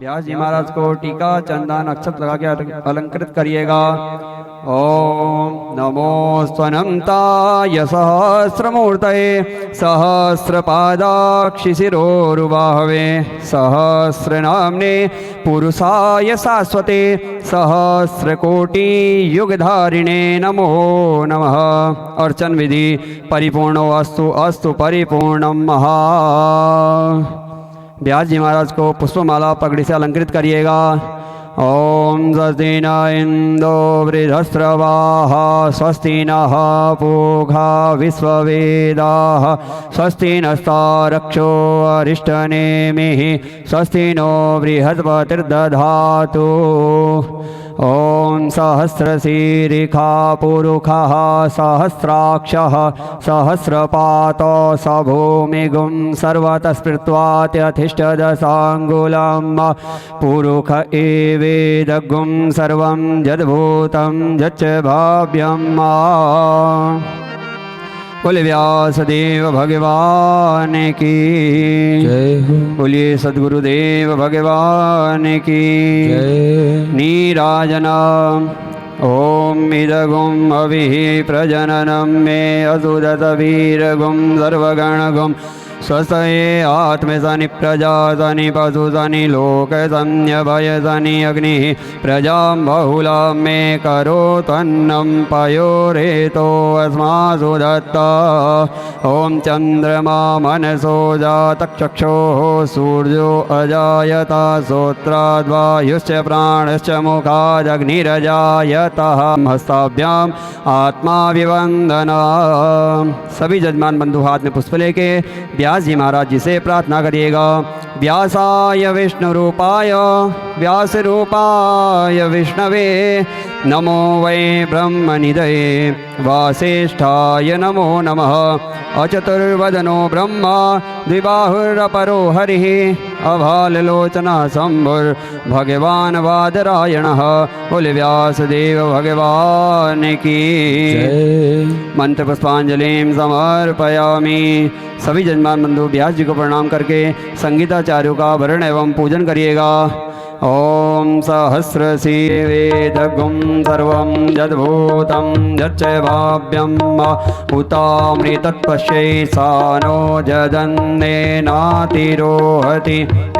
व्यास जी महाराज को टीका चंदन अक्षत लगा के अलंकृत करिएगा। ओम नमो स्वनंताय सहस्रमूर्तये सहस्रपादाक्षिशिरोरुबाहवे सहस्रनाम्ने पुरुषाय शाश्वते सहस्रकोटि युगधारिणे नमो नमः। अर्चन विधि परिपूर्णो अस्तु अस्तु परिपूर्णम महा। व्यास जी महाराज को पुष्पमाला पगड़ी से अलंकृत करिएगा। ओम स्वस्ति न इंदो वृधस्रवाः स्वस्ति नः पूषा विश्ववेदाः स्वस्ति नस्तारक्षो अरिष्टनेमिः स्वस्ति नो बृहस्पतिर्दधातु। ओम सहस्रशीरिखा पुरुषः सहस्राक्षः सहस्रपातो स भूमिगुं सर्वतः स्मृत्वात्यधिष्ठदशाङ्गुलं पुरुष एवेदगुं सर्वं यद्भूतं यच्च भाव्यं। बोले व्यासदेव भगवान की जय हो। बोलिए सद्गुरुदेव भगवान की जय। नीराजना ओम इदगुं अभिः प्रजननं मे असुदत वीरगुं सर्वगणगुं स्वसये आत्मसनि प्रजासनि पशुसनि लोकसन्यभयसनि अग्निः प्रजां बहुलां मे करोत्वन्नं पयोरेतो अस्मासु दत्ता। ॐ चन्द्रमा मनसो जातचक्षुः सूर्यो अजायता श्रोत्राद्वायुश्च प्राणश्च मुखादग्निरजायतः हस्ताभ्याम् आत्मा विवन्दना। सभी जजमान बंधु हाथ में पुष्प लेके व्यास जी महाराज जी से प्रार्थना करिएगा। व्यासाय विष्णु रूपाय व्यास रूपाय विष्णवे नमो वै ब्रह्मनिधये वासिष्ठाय नमो नमः। अचतुर्वदनो ब्रह्मा द्विबाहुरपरो हरिः अभाललोचना शंभुर्भगवान् वादरायणः। बोले व्यासदेव भगवान की मंत्र पुष्पांजलिं समर्पयामि। सभी जजमान बंधु व्यास जी को प्रणाम करके संगीताचार्यों का वर्ण एवं पूजन करिएगा। ओम सहस्रशीवेदगुं सर्वं यद्भूतं यच्च भाव्यं उतामृतत्पश्यै सा नो जदन्नेनातिरोहति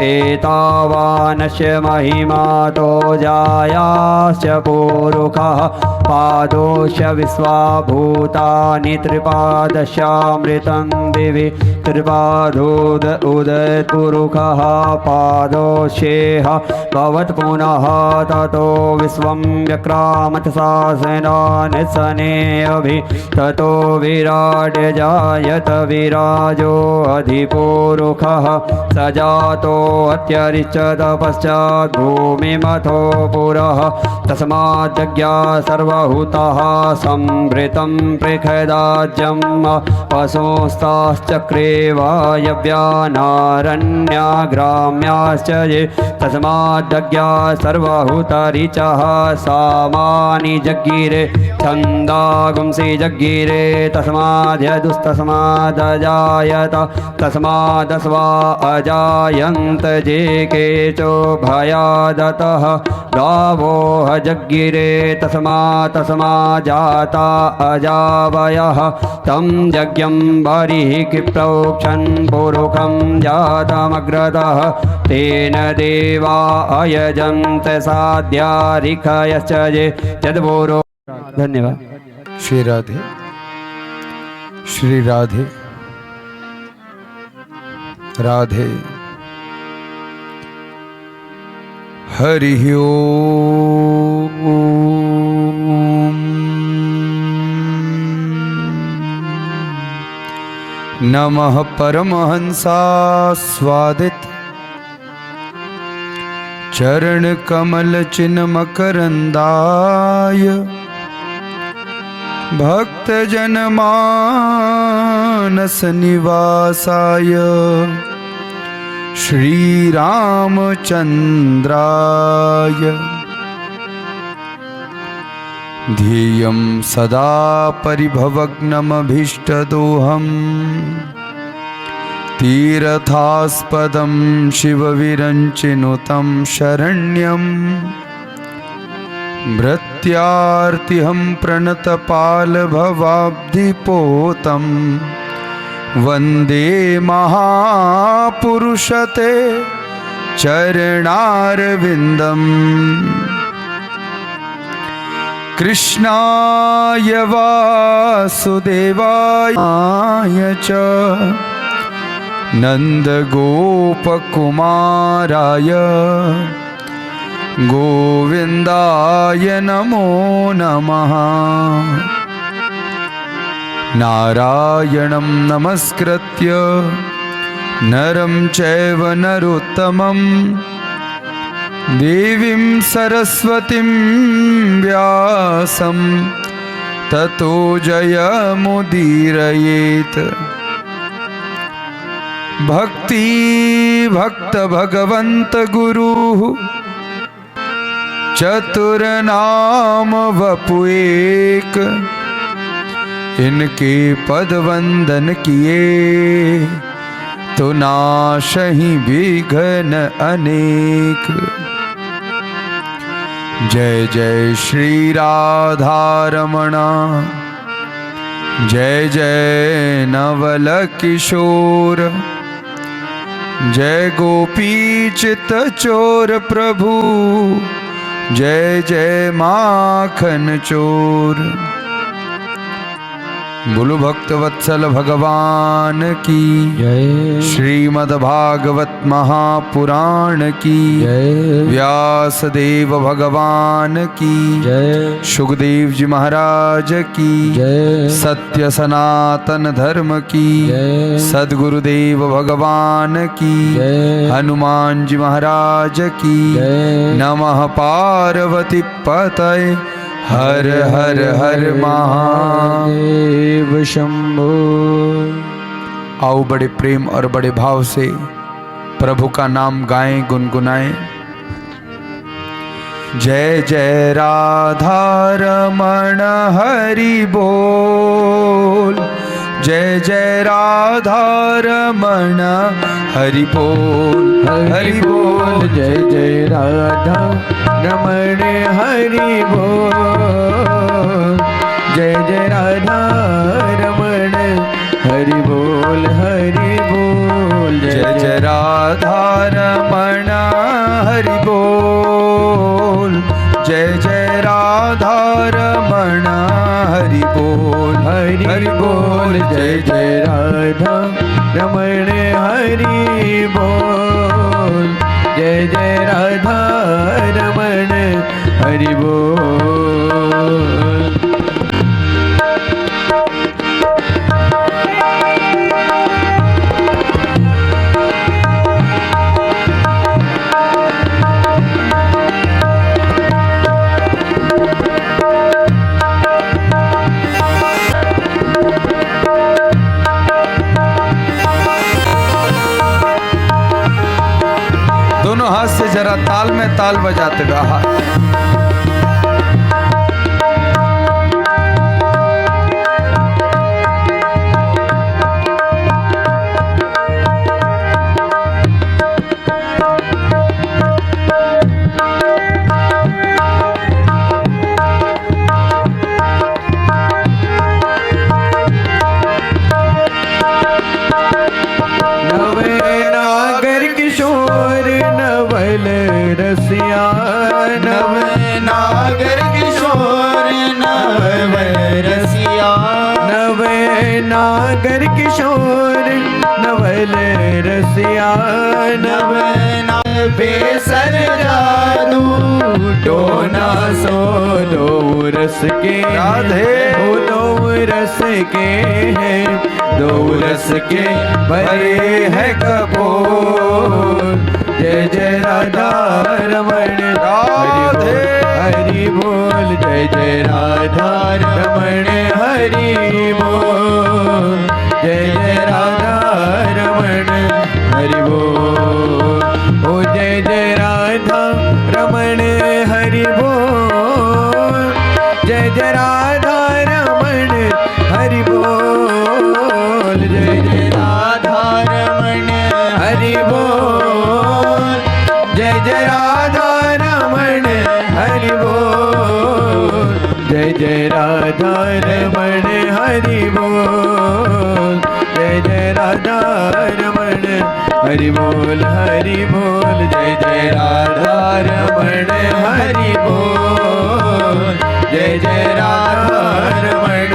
एतावानस्य महिमातो जायाश्च पुरुषः पादोश्च विश्वाभूतानि त्रिपादस्यामृतं दिवि त्रिपादोद उदयपुरुषः पादोश्चेह भवत् पुनः ततो विश्वं व्यक्रामत् शासनानि अभि ततो विराट जायत विराजो अधिपुरुषः स जातो अत्यरिच्यत पश्चात् भूमिमथो पुरः तस्माद्यज्ञा सर्वभूतः संभृतं पृखदाज्यं पशुस्ताश्चक्रे वायव्यानारण्या ग्राम्याश्च ये तस्माद्यज्ञा सर्वभूतरिचः सामानि जज्ञिरे छन्दागुंसि जज्ञिरे तस्माद्यदुस्तस्मादजायत तस्मादस्वा अजायन्त जे केचो भयादतः गावो जज्ञिरे तस्मा जाता अजावयः तं यज्ञं बर्हिः प्रोक्षन् पुरुषं जातमग्रतः तेन देवा अयजन्त साध्यारिखयश्च ये यद्वोरो। धन्यवाद। श्री राधे श्री राधे राधे। हरि ओम नमः परमहंसास्वादित चरण कमल चिन्ह मकरंदाय भक्त जनमानस निवासाय श्री रामचंद्राय ध्येयं सदा परिभवग्नमभीष्टदोहम् तीर्थास्पदं शिवविरञ्चिनुतं शरण्यं भृत्यार्तिहं प्रणतपालभवाब्धिपोतं वन्दे महापुरुषते चरणारविन्दम्। कृष्णाय वासुदेवाय च नन्दगोपकुमाराय गोविन्दाय नमो नमः। नारायणं नमस्कृत्य नरं चैव नरोत्तमं देवीं सरस्वतीं व्यासं ततो जयमुदीरयेत्। भक्ति भक्त भगवंत गुरु चतुरनाम वपुएक, इनके पद वंदन किए तो नाशहि विघ्न अनेक। जय जय श्री राधा रमणा, जय जय नवल किशोर, जय गोपी चित चोर प्रभु, जय जय माखन चोर। बोलो भक्त वत्सल भगवान की जय। श्रीमद्भागवत महापुराण की जय। व्यासदेव भगवान की जय। सुखदेव जी महाराज की जय। सत्य सनातन धर्म की जय। सद्गुरुदेव भगवान की जय। हनुमान जी महाराज की जय। नमः पार्वती पतये हर हर हर महादेव शंभो। आओ बड़े प्रेम और बड़े भाव से प्रभु का नाम गाएं, गुनगुनाएं। जय जय राधा रमण हरि बोल, जय जय राधा रमण हरि बोल, हरि बोल। जय जय राधा रमण हरि बोल, जय जय राधा रमण हरि बोल, हरि बोल। जय जय राधा रमण हरि बोल, जय जय राधा रमण हरि बोल, हरि बोल। जय जय राधा रमण हरि बोल, जय जय राधा रमण हरि बोल। दोनों हाथ से जरा ताल में ताल बजाते रहा। नागर किशोर नवल रसिया, नव बेसर जादू टोना सो दो रस के राधे। दो रस के हैं, दो रस के भरे है कपोर। जय जय राधा रमण राधे। हरि बोल, जय जय राधा रमण हरि बोल, जय जय राधा रमण हरि बोल। ओ जय जय राधा रमण हरि बोल, जय जय राधा रमण हरि बोल, जय जय राधा रमण राधा रमण हरि बोल, जय जय राधा रमण हरि बोल, हरि बोल, जय जय राधा रमण हरि बोल, जय जय राधा रमण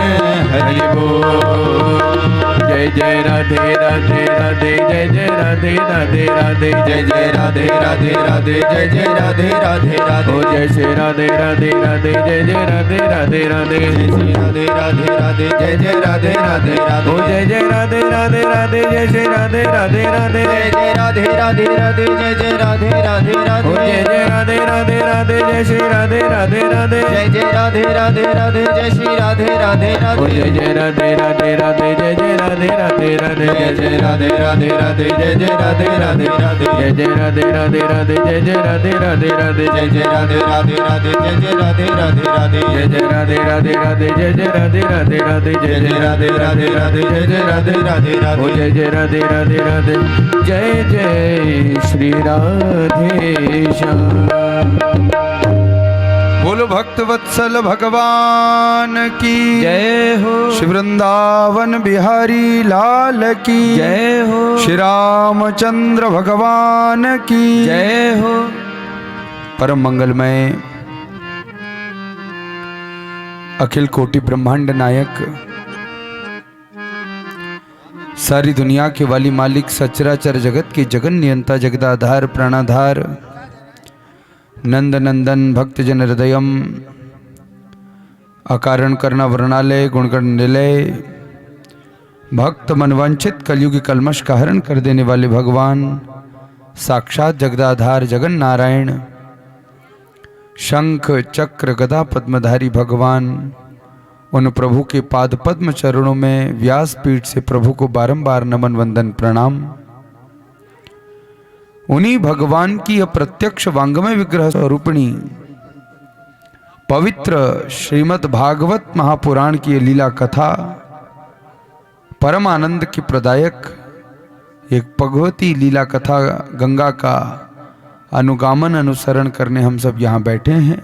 हरि बोल, जय जय राधे राधे राधे, जय जय राधे राधे राधे, जय जय राधे राधे राधे, जय जय राधे राधे राधे, ओ जय श्री राधे राधे राधे, जय जय राधे राधे राधे, जय श्री राधे राधे राधे, जय जय राधे राधे राधे, ओ जय जय राधे राधे राधे, जय श्री राधे राधे राधे, जय जय राधे राधे राधे, जय जय राधे राधे राधे, ओ जय जय राधे राधे राधे, जय श्री राधे राधे राधे, जय जय राधे राधे राधे, जय श्री राधे राधे राधे, ओ जय जय राधे राधे राधे, जय जय राधे राधे राधे, जय जय राधे राधे राधे, जय जय राधे राधे राधे, जय जय राधे राधे राधे, जय जय राधे राधे राधे, जय जय राधे राधे राधे, जय जय राधे राधे राधे, जय जय राधे राधे राधे, जय जय राधे राधे राधे, जय जय राधे राधे राधे, जय जय राधे राधे राधे, ओ जय जय राधे राधे राधे, जय जय श्री राधे श्याम। बोलो भक्त वत्सल भगवान की जय हो, श्री वृंदावन बिहारी लाल की जय हो, श्री रामचंद्र भगवान की जय हो। परम मंगलमय अखिल कोटि ब्रह्मांड नायक सारी दुनिया के वाली मालिक सचराचर जगत के जगन नियंता जगदाधार प्राणाधार नंद नंदन भक्तजन हृदयम अकारण करना वर्णालय गुणगण निलय भक्त मनवांचित कलयुगी कलमश का हरण कर देने वाले भगवान साक्षात जगदाधार जगन नारायण शंख चक्र गदा पद्मधारी भगवान उन प्रभु के पाद पद्म चरणों में व्यासपीठ से प्रभु को बारंबार नमन वंदन प्रणाम। उन्हीं भगवान की अप्रत्यक्ष वांगमय विग्रह स्वरूपिणी पवित्र श्रीमद् भागवत महापुराण की लीला कथा परम आनंद की प्रदायक एक भगवती लीला कथा गंगा का अनुगामन अनुसरण करने हम सब यहाँ बैठे हैं।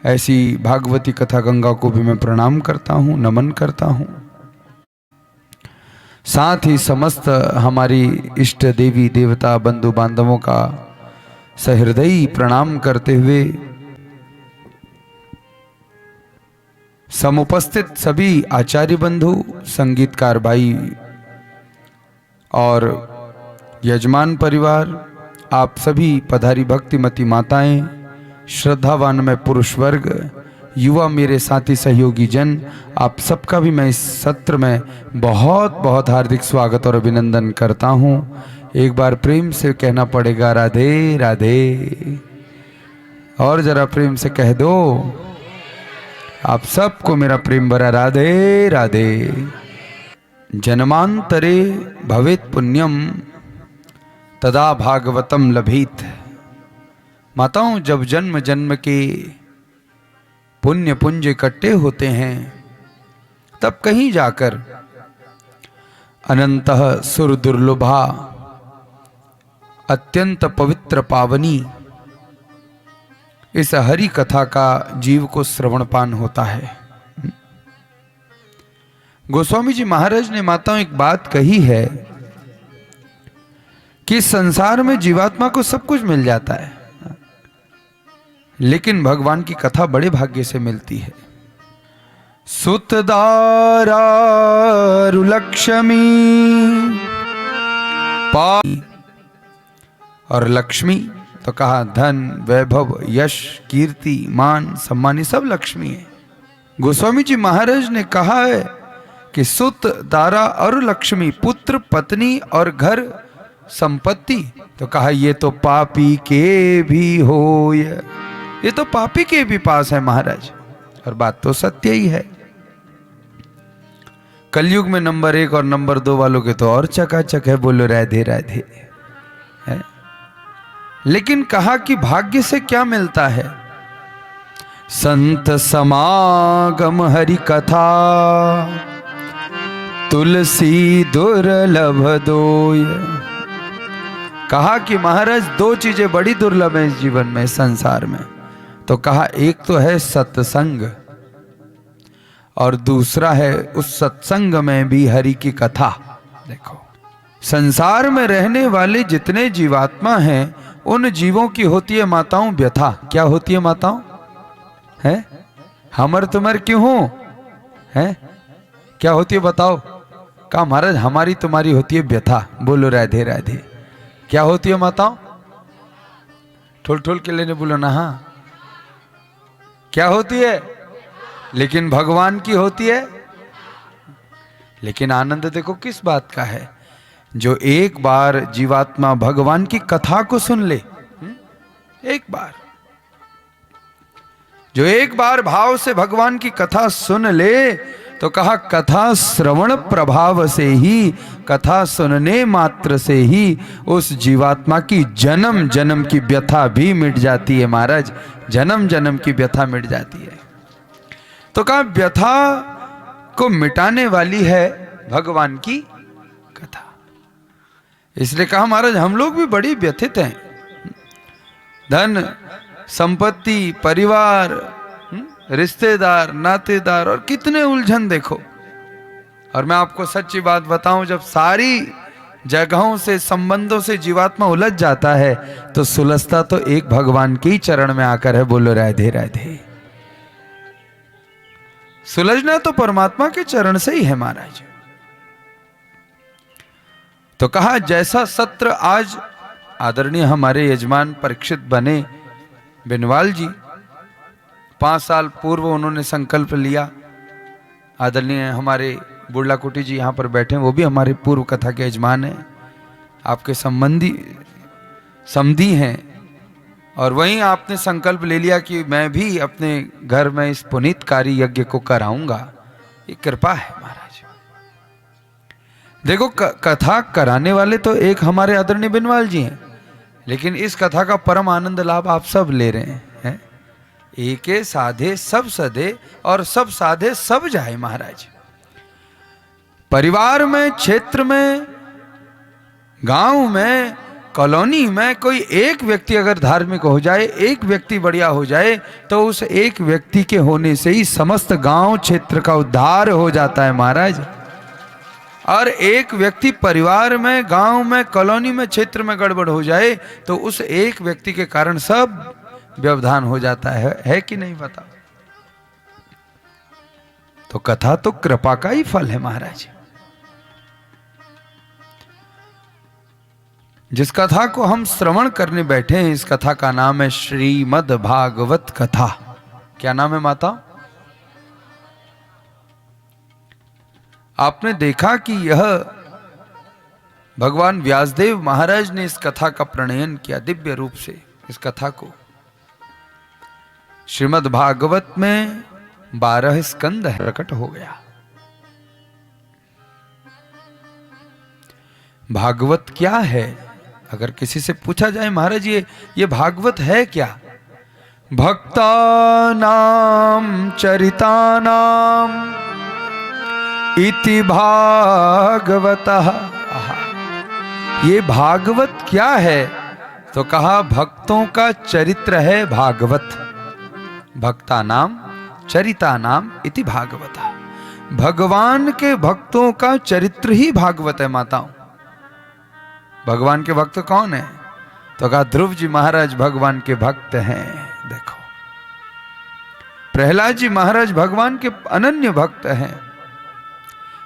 ऐसी भागवती कथा गंगा को भी मैं प्रणाम करता हूँ, नमन करता हूँ। साथ ही समस्त हमारी इष्ट देवी देवता बंधु बांधवों का सहृदयी प्रणाम करते हुए समुपस्थित सभी आचार्य बंधु, संगीतकार भाई और यजमान परिवार, आप सभी पधारी भक्तिमती माताएं, श्रद्धावान में पुरुष वर्ग, युवा मेरे साथी सहयोगी जन, आप सबका भी मैं इस सत्र में बहुत बहुत हार्दिक स्वागत और अभिनंदन करता हूँ। एक बार प्रेम से कहना पड़ेगा राधे राधे, और जरा प्रेम से कह दो आप सबको मेरा प्रेम भरा राधे राधे। जन्मांतरे भवेत् पुण्यम तदा भागवतम लभेत। माताओं, जब जन्म जन्म के पुण्य पुंज इकट्ठे होते हैं तब कहीं जाकर अनंतः सुर दुर्लभा अत्यंत पवित्र पावनी इस हरि कथा का जीव को श्रवण पान होता है। गोस्वामी जी महाराज ने माताओं एक बात कही है कि संसार में जीवात्मा को सब कुछ मिल जाता है, लेकिन भगवान की कथा बड़े भाग्य से मिलती है। सुतदारु लक्ष्मी पा और लक्ष्मी तो कहा धन वैभव यश कीर्ति मान सम्मान सब लक्ष्मी है। गोस्वामी जी महाराज ने कहा है कि सुत दारा और लक्ष्मी, पुत्र पत्नी और घर संपत्ति, तो कहा ये तो पापी के भी हो, ये तो पापी के भी पास है महाराज। और बात तो सत्य ही है। कलयुग में नंबर 1 और नंबर 2 वालों के तो और चकाचक है, बोलो राधे राधे है। लेकिन कहा कि भाग्य से क्या मिलता है? संत समागम हरि कथा तुलसी दुर्लभ दोय। कहा कि महाराज 2 चीजें बड़ी दुर्लभ हैं इस जीवन में, संसार में। तो कहा एक तो है सत्संग और दूसरा है उस सत्संग में भी हरि की कथा। देखो, संसार में रहने वाले जितने जीवात्मा हैं उन जीवों की होती है माताओं व्यथा। क्या होती है माताओं? है हमर तुमर क्यों हो? है क्या होती है बताओ? कहा महाराज हमारी तुम्हारी होती है व्यथा। बोलो राधे राधे। क्या होती है माताओं? ठोल ठोल के लेने बोलो ना। हाँ, क्या होती है? लेकिन भगवान की होती है। लेकिन आनंद देखो किस बात का है, जो एक बार जीवात्मा भगवान की कथा को सुन ले, एक बार, जो एक बार भाव से भगवान की कथा सुन ले, तो कहा कथा श्रवण प्रभाव से ही, कथा सुनने मात्र से ही उस जीवात्मा की जन्म जन्म की व्यथा भी मिट जाती है महाराज। जन्म जन्म की व्यथा मिट जाती है। तो कहा व्यथा को मिटाने वाली है भगवान की कथा। इसलिए कहा महाराज हम लोग भी बड़ी व्यथित हैं। धन संपत्ति परिवार रिश्तेदार नातेदार और कितने उलझन देखो। और मैं आपको सच्ची बात बताऊं, जब सारी जगहों से संबंधों से जीवात्मा उलझ जाता है तो सुलझता तो एक भगवान के ही चरण में आकर है। बोलो राधे राधे। सुलझना तो परमात्मा के चरण से ही है महाराज। तो कहा जैसा सत्र आज आदरणीय हमारे यजमान परीक्षित बने बिनवाल जी, 5 साल पूर्व उन्होंने संकल्प लिया। आदरणीय हमारे बुढ़ला कुटी जी यहाँ पर बैठे हैं, वो भी हमारे पूर्व कथा के यजमान हैं, आपके संबंधी समधी हैं। और वहीं आपने संकल्प ले लिया कि मैं भी अपने घर में इस पुनीतकारी यज्ञ को कराऊंगा। ये कृपा है महाराज। देखो कथा कराने वाले तो एक हमारे आदरणीय बिनवाल जी हैं, लेकिन इस कथा का परम आनंद लाभ आप सब ले रहे हैं। एके साधे सब सधे और सब साधे सब जाए महाराज। परिवार में, क्षेत्र में, गांव में, कॉलोनी में कोई एक व्यक्ति अगर धार्मिक हो जाए, एक व्यक्ति बढ़िया हो जाए, तो उस एक व्यक्ति के होने से ही समस्त गांव क्षेत्र का उद्धार हो जाता है महाराज। और एक व्यक्ति परिवार में, गांव में, कॉलोनी में, क्षेत्र में गड़बड़ हो जाए तो उस एक व्यक्ति के कारण सब व्यवधान हो जाता है कि नहीं बताओ? तो कथा तो कृपा का ही फल है महाराज। जिस कथा को हम श्रवण करने बैठे हैं, इस कथा का नाम है श्रीमद् भागवत कथा। क्या नाम है माता? आपने देखा कि यह भगवान व्यासदेव महाराज ने इस कथा का प्रणयन किया दिव्य रूप से। इस कथा को श्रीमद् भागवत में 12 स्कंद प्रकट हो गया। भागवत क्या है? अगर किसी से पूछा जाए महाराज ये भागवत है क्या? भक्तानां चरितानां इति भागवतः। ये भागवत क्या है? तो कहा भक्तों का चरित्र है भागवत। भक्तानां चरितानां इति भागवतः। भगवान के भक्तों का चरित्र ही भागवत है माताओं। भगवान के भक्त कौन है? तो कहा ध्रुव जी महाराज भगवान के भक्त हैं। देखो, प्रहलाद जी महाराज भगवान के अनन्य भक्त हैं।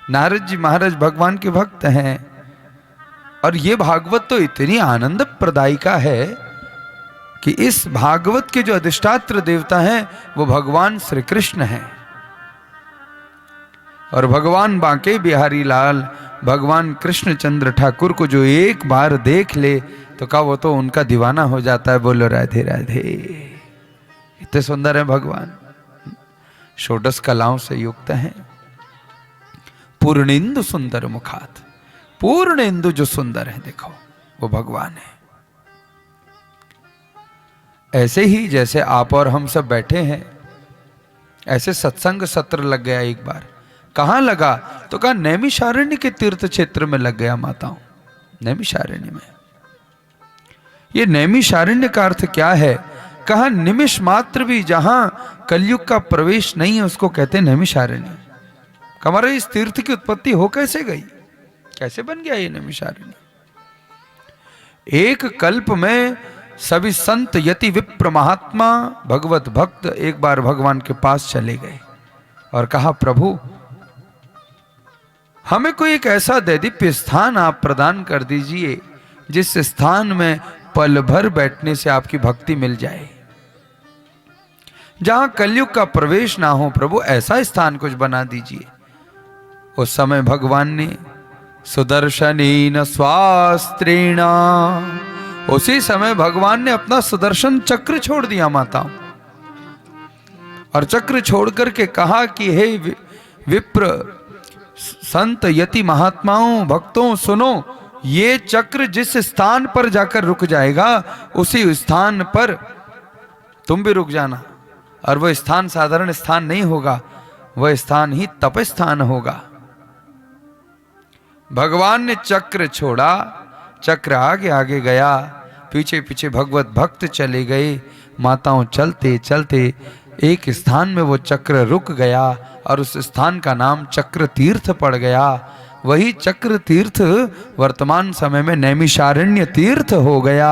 नारद जी महाराज भगवान के भक्त हैं। और ये भागवत तो इतनी आनंद प्रदायिका है कि इस भागवत के जो अधिष्ठात्र देवता हैं वो भगवान श्री कृष्ण हैं। और भगवान बांके बिहारी लाल, भगवान कृष्णचंद्र ठाकुर को जो एक बार देख ले तो कहा वो तो उनका दीवाना हो जाता है। बोलो राधे राधे। इतने सुंदर है भगवान, षोडश कलाओं से युक्त हैं। पूर्णेंदु सुंदर मुखात, पूर्णेंदु जो सुंदर है देखो वो भगवान है। ऐसे ही जैसे आप और हम सब बैठे हैं, ऐसे सत्संग सत्र लग गया एक बार। कहाँ लगा? तो कहा नैमिषारण्य के तीर्थ क्षेत्र में लग गया माताओं। नैमिषारण्य में। ये नैमिषारण्य का अर्थ क्या है? कहा निमिष मात्र भी जहां कलयुग का प्रवेश नहीं है उसको कहते हैं नैमिषारण्य। हमारे इस तीर्थ की उत्पत्ति हो कैसे गई, कैसे बन गया ये नैमिषारण्य? एक कल्प में सभी संत यति विप्र महात्मा भगवत भक्त एक बार भगवान के पास चले गए और कहा, प्रभु हमें कोई एक ऐसा दैदीप्य स्थान आप प्रदान कर दीजिए जिस स्थान में पल भर बैठने से आपकी भक्ति मिल जाए, जहां कलयुग का प्रवेश ना हो। प्रभु ऐसा स्थान कुछ बना दीजिए। उस समय भगवान ने सुदर्शनेन स्वास्त्रेण, उसी समय भगवान ने अपना सुदर्शन चक्र छोड़ दिया माताओं, और चक्र छोड़ करके कहा कि हे विप्र संत यति महात्माओं भक्तों सुनो, ये चक्र जिस स्थान पर जाकर रुक जाएगा उसी स्थान पर तुम भी रुक जाना। और वह स्थान साधारण स्थान नहीं होगा, वह स्थान ही तप स्थान होगा। भगवान ने चक्र छोड़ा, चक्र आगे आगे गया, पीछे पीछे भगवत भक्त चले गए। माताओं चलते चलते एक स्थान में वो चक्र रुक गया और उस स्थान का नाम चक्र तीर्थ पड़ गया। वही चक्र तीर्थ वर्तमान समय में नैमिषारण्य तीर्थ हो गया,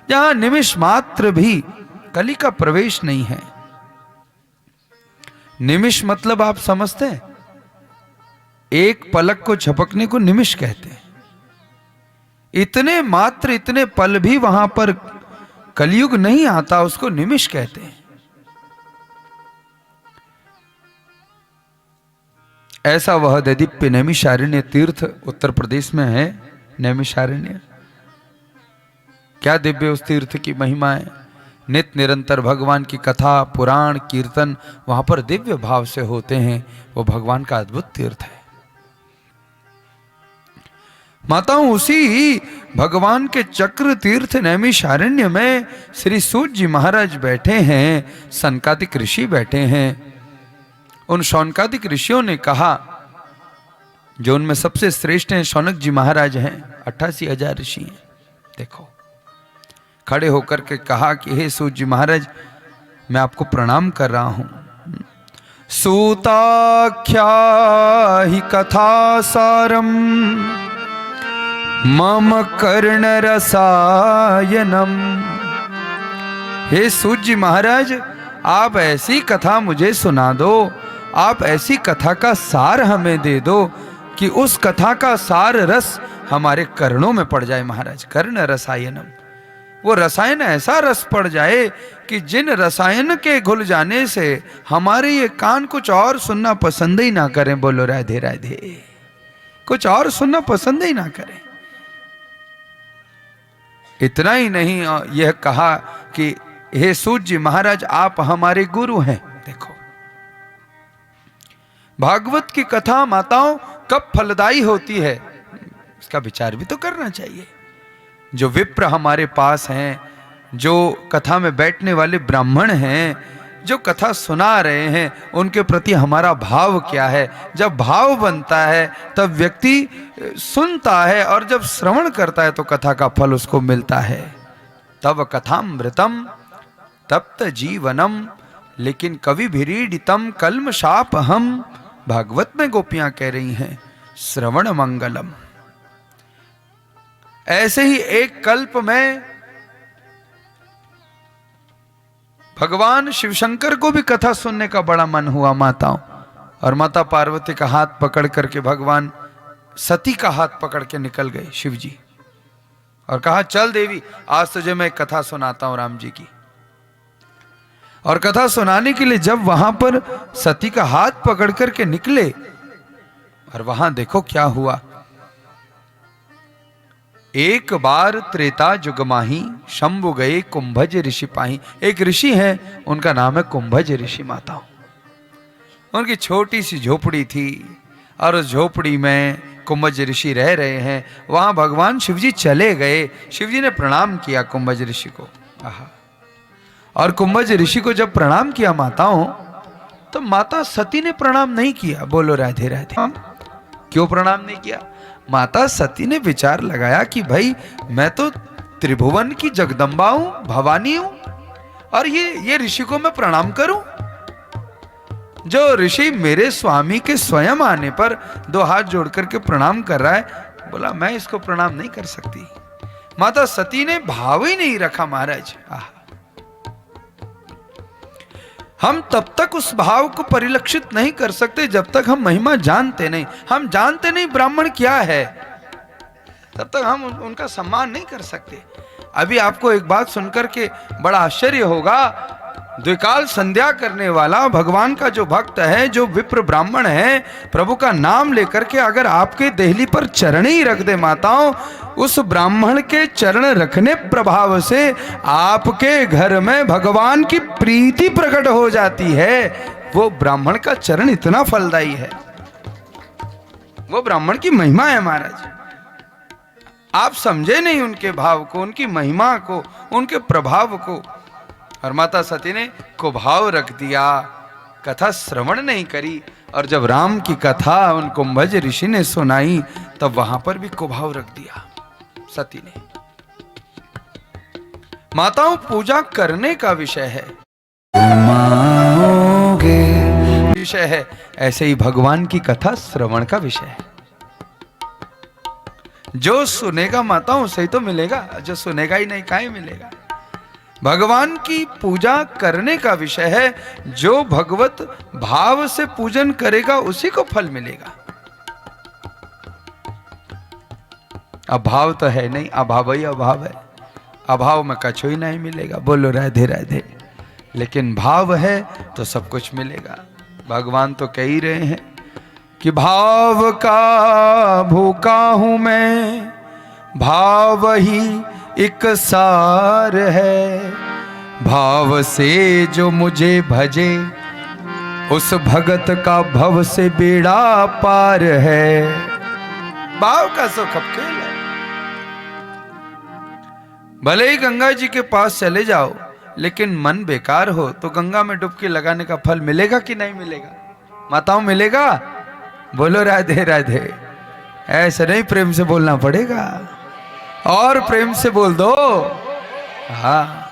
जहां निमिष मात्र भी कली का प्रवेश नहीं है। निमिष मतलब आप समझते हैं, एक पलक को झपकने को निमिष कहते हैं। इतने मात्र इतने पल भी वहां पर कलयुग नहीं आता, उसको निमिष कहते हैं। ऐसा वह दैदीप्य नैमिषारण्य तीर्थ उत्तर प्रदेश में है। नैमिषारण्य क्या दिव्य उस तीर्थ की महिमा है। नित्य निरंतर भगवान की कथा पुराण कीर्तन वहां पर दिव्य भाव से होते हैं। वो भगवान का अद्भुत तीर्थ है। माताओं उसी भगवान के चक्र तीर्थ नैमिषारण्य में श्री सूत जी महाराज बैठे हैं, सनकादिक ऋषि बैठे हैं। उन शौनकादिक ऋषियों ने कहा, जो उनमें सबसे श्रेष्ठ हैं शौनक जी महाराज हैं, 88,000 ऋषि हैं। देखो खड़े होकर के कहा कि हे सूत जी महाराज, मैं आपको प्रणाम कर रहा हूं। सूताख्या ही कथा सारम मम कर्ण रसायनम। हे सूत जी महाराज, आप ऐसी कथा मुझे सुना दो, आप ऐसी कथा का सार हमें दे दो कि उस कथा का सार रस हमारे कर्णों में पड़ जाए। महाराज कर्ण रसायनम, वो रसायन ऐसा रस पड़ जाए कि जिन रसायन के घुल जाने से हमारे ये कान कुछ और सुनना पसंद ही ना करें। बोलो राधे राधे। कुछ और सुनना पसंद ही ना करें। इतना ही नहीं, यह कहा कि हे सूत जी महाराज, आप हमारे गुरु हैं। देखो भागवत की कथा माताओं कब फलदायी होती है, इसका विचार भी तो करना चाहिए। जो विप्र हमारे पास हैं, जो कथा में बैठने वाले ब्राह्मण हैं, जो कथा सुना रहे हैं, उनके प्रति हमारा भाव क्या है। जब भाव बनता है तब व्यक्ति सुनता है, और जब श्रवण करता है तो कथा का फल उसको मिलता है। तब कथामृतम तप्त जीवनम लेकिन कवि भिरीडितम कल्म शाप हम। भागवत में गोपियां कह रही हैं श्रवण मंगलम। ऐसे ही एक कल्प में भगवान शिवशंकर को भी कथा सुनने का बड़ा मन हुआ माताओं, और माता पार्वती का हाथ पकड़ करके भगवान सती का हाथ पकड़ के निकल गए शिव जी, और कहा चल देवी, आज तुझे मैं कथा सुनाता हूं राम जी की। और कथा सुनाने के लिए जब वहां पर सती का हाथ पकड़ करके निकले, और वहां देखो क्या हुआ। एक बार त्रेता जुग माही शंभु गए कुंभज ऋषि पाही। एक ऋषि हैं, उनका नाम है कुंभज ऋषि। माताओं उनकी छोटी सी झोपड़ी थी, और उस झोपड़ी में कुंभज ऋषि रह रहे हैं। वहां भगवान शिवजी चले गए। शिवजी ने प्रणाम किया कुंभज ऋषि को। और कुंभज ऋषि को जब प्रणाम किया माताओं, तो माता सती ने प्रणाम नहीं किया। बोलो राधे राधे। क्यों प्रणाम नहीं किया? माता सती ने विचार लगाया कि भाई मैं तो त्रिभुवन की जगदम्बा हूं, भवानी हूं, और ये ऋषि को मैं प्रणाम करूं? जो ऋषि मेरे स्वामी के स्वयं आने पर 2 हाथ जोड़ करके प्रणाम कर रहा है, बोला मैं इसको प्रणाम नहीं कर सकती। माता सती ने भाव ही नहीं रखा महाराज। हम तब तक उस भाव को परिलक्षित नहीं कर सकते जब तक हम महिमा जानते नहीं। हम जानते नहीं ब्राह्मण क्या है, तब तक हम उनका सम्मान नहीं कर सकते। अभी आपको एक बात सुनकर के बड़ा आश्चर्य होगा, द्विकाल संध्या करने वाला भगवान का जो भक्त है, जो विप्र ब्राह्मण है, प्रभु का नाम लेकर के अगर आपके देहली पर चरण ही रख दे माताओं, उस ब्राह्मण के चरण रखने प्रभाव से आपके घर में भगवान की प्रीति प्रकट हो जाती है। वो ब्राह्मण का चरण इतना फलदायी है, वो ब्राह्मण की महिमा है महाराज। आप समझे नहीं उनके भाव को, उनकी महिमा को, उनके प्रभाव को। और माता सती ने कुभाव रख दिया, कथा श्रवण नहीं करी। और जब राम की कथा उन कुंभज ऋषि ने सुनाई, तब वहां पर भी कुभाव रख दिया सती ने। माताओं, पूजा करने का विषय है, विषय है, ऐसे ही भगवान की कथा श्रवण का विषय है। जो सुनेगा माताओं सही तो मिलेगा, जो सुनेगा ही नहीं काहे मिलेगा। भगवान की पूजा करने का विषय है, जो भगवत भाव से पूजन करेगा उसी को फल मिलेगा। अभाव तो है नहीं, अभाव ही अभाव है। अभाव में कछु ही नहीं मिलेगा, बोलो राधे राधे। लेकिन भाव है तो सब कुछ मिलेगा। भगवान तो कह ही रहे हैं कि भाव का भूखा हूं मैं, भाव ही एक सार है, भाव से जो मुझे भजे, उस भगत का भव से बेड़ा पार है। भाव का सुख अब खेल है। भले ही गंगा जी के पास चले जाओ, लेकिन मन बेकार हो तो गंगा में डुबकी लगाने का फल मिलेगा कि नहीं मिलेगा? माताओं, मिलेगा? बोलो राधे राधे। ऐसे नहीं, प्रेम से बोलना पड़ेगा, और प्रेम से बोल दो। हाँ,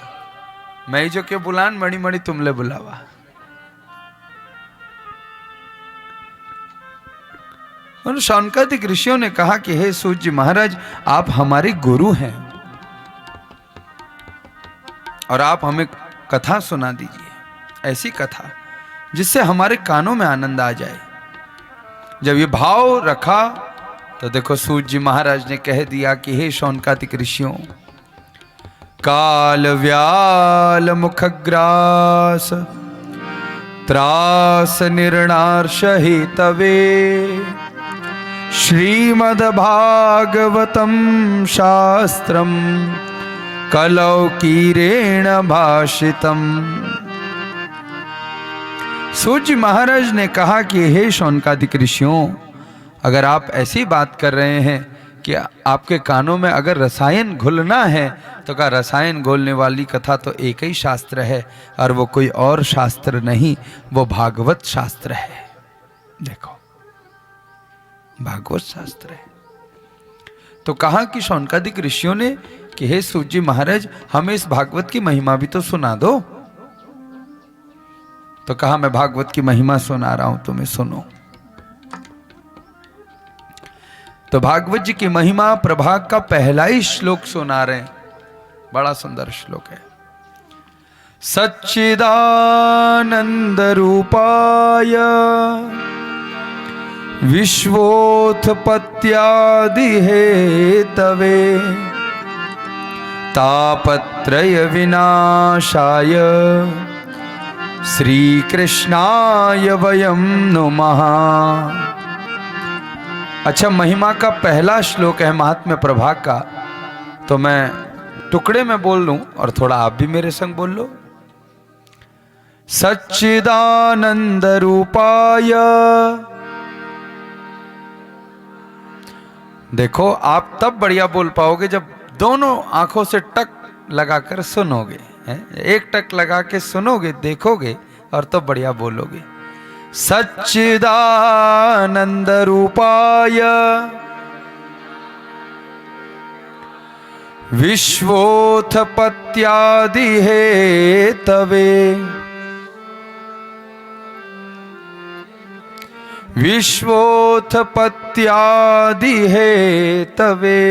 मैं जो के बुलान मणि मणि तुमले बुलावा। उन शौनकादिक ऋषियों ने कहा कि हे सूत जी महाराज, आप हमारे गुरु हैं और आप हमें कथा सुना दीजिए, ऐसी कथा जिससे हमारे कानों में आनंद आ जाए। जब ये भाव रखा तो देखो सूत जी महाराज ने कह दिया कि हे शौनकादिक ऋषियों, काल व्याल मुखग्रास त्रास निर्णार्ष हेतवे, श्रीमद् भागवतम शास्त्रम कलौकीरेण भाषितम। सूत जी महाराज ने कहा कि हे शौनकादिक ऋषियों, अगर आप ऐसी बात कर रहे हैं कि आपके कानों में अगर रसायन घुलना है, तो क्या रसायन घोलने वाली कथा तो एक ही शास्त्र है, और वो कोई और शास्त्र नहीं, वो भागवत शास्त्र है। देखो, भागवत शास्त्र है। तो कहा कि शौनकादिक ऋषियों ने कि हे सूत जी महाराज, हमें इस भागवत की महिमा भी तो सुना दो। तो कहा मैं भागवत की महिमा सुना रहा हूं, तुम्हें सुनो। तो भागवत जी की महिमा प्रभाग का पहला ही श्लोक सुना रहे हैं। बड़ा सुंदर श्लोक है। सच्चिदानंद रूपाय विश्वोत्पत्त्यादि हेतवे, तापत्रय विनाशाय श्री कृष्णाय वयं नुमः। अच्छा, महिमा का पहला श्लोक है महात्म्य प्रभाग का, तो मैं टुकड़े में बोल लूं और थोड़ा आप भी मेरे संग बोल लो। सच्चिदानंद रूपाय, देखो आप तब बढ़िया बोल पाओगे जब दोनों आंखों से टक लगाकर सुनोगे। एक टक लगा के सुनोगे, देखोगे, और तो बढ़िया बोलोगे। सच्चिदानंद रूपाय विश्वोत्पत्त्यादि हेतवे, विश्वोत्पत्त्यादि हेतवे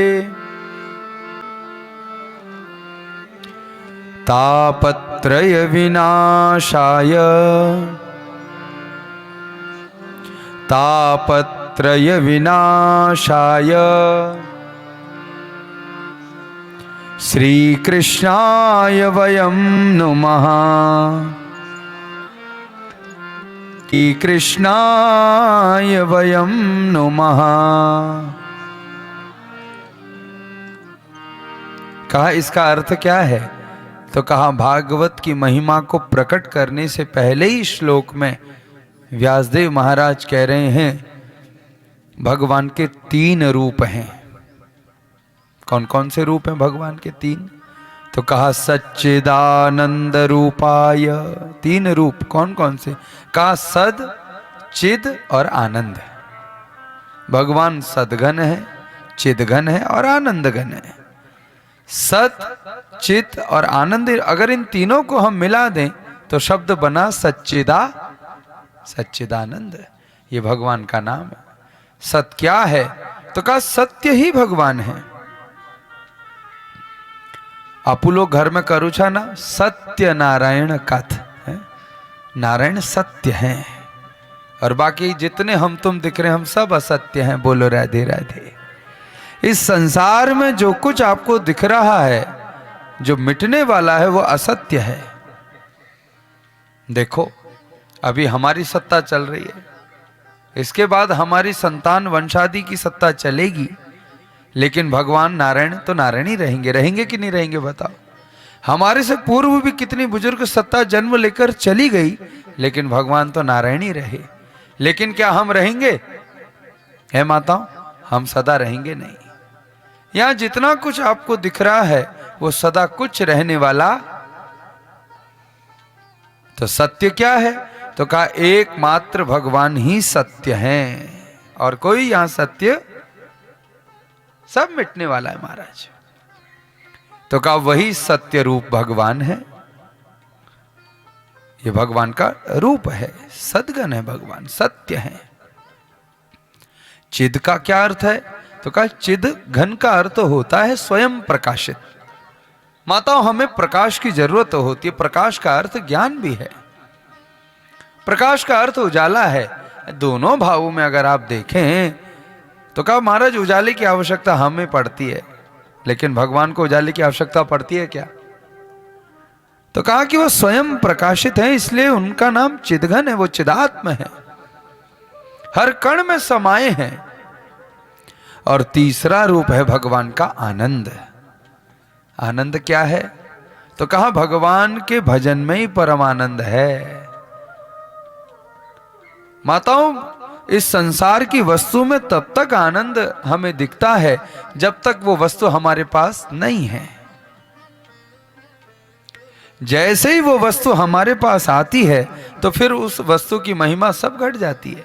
तापत्रय विनाशाय तापत्रय विनाशाय श्री कृष्णाय वयं नुमः श्री कृष्णाय वयं नुमः। कहा इसका अर्थ क्या है? तो कहा भागवत की महिमा को प्रकट करने से पहले ही श्लोक में व्यासदेव महाराज कह रहे हैं भगवान के 3 रूप हैं। कौन कौन से रूप हैं भगवान के 3? तो कहा सच्चिदानंद रूपाय। 3 रूप कौन कौन से? कहा सद, चिद और आनंद। भगवान सदघन है, चिदघन है और आनंद घन है। सत, चित और आनंद, अगर इन तीनों को हम मिला दें तो शब्द बना सच्चिदानंद। ये भगवान का नाम है। सत क्या है? तो कहा सत्य ही भगवान है। आपू लोग घर में करू छा ना, सत्य नारायण कथ है। नारायण सत्य हैं और बाकी जितने हम तुम दिख रहे हैं हम सब असत्य हैं। बोलो राधे राधे। इस संसार में जो कुछ आपको दिख रहा है, जो मिटने वाला है, वो असत्य है। देखो अभी हमारी सत्ता चल रही है, इसके बाद हमारी संतान वंशादि की सत्ता चलेगी, लेकिन भगवान नारायण तो नारायण ही रहेंगे। रहेंगे कि नहीं रहेंगे बताओ? हमारे से पूर्व भी कितनी बुजुर्ग सत्ता जन्म लेकर चली गई, लेकिन भगवान तो नारायण ही रहे। लेकिन क्या हम रहेंगे? है माताओं, हम सदा रहेंगे नहीं। यहां जितना कुछ आपको दिख रहा है वो सदा कुछ रहने वाला। तो सत्य क्या है? तो कहा एकमात्र भगवान ही सत्य हैं और कोई यहां सत्य, सब मिटने वाला है महाराज। तो कहा वही सत्य रूप भगवान है। ये भगवान का रूप है, सद्गन है भगवान, सत्य है। चिद का क्या अर्थ है? तो कहा चिद घन का अर्थ होता है स्वयं प्रकाशित। माताओं, हमें प्रकाश की जरूरत होती है। प्रकाश का अर्थ ज्ञान भी है, प्रकाश का अर्थ उजाला है। दोनों भावों में अगर आप देखें तो कहा महाराज उजाले की आवश्यकता हमें पड़ती है, लेकिन भगवान को उजाले की आवश्यकता पड़ती है क्या? तो कहा कि वो स्वयं प्रकाशित है, इसलिए उनका नाम चिदघन है। वो चिदात्म है, हर कण में समाये हैं। और तीसरा रूप है भगवान का आनंद। आनंद क्या है? तो कहा भगवान के भजन में ही परम आनंद है। माताओं, इस संसार की वस्तु में तब तक आनंद हमें दिखता है जब तक वो वस्तु हमारे पास नहीं है। जैसे ही वो वस्तु हमारे पास आती है तो फिर उस वस्तु की महिमा सब घट जाती है।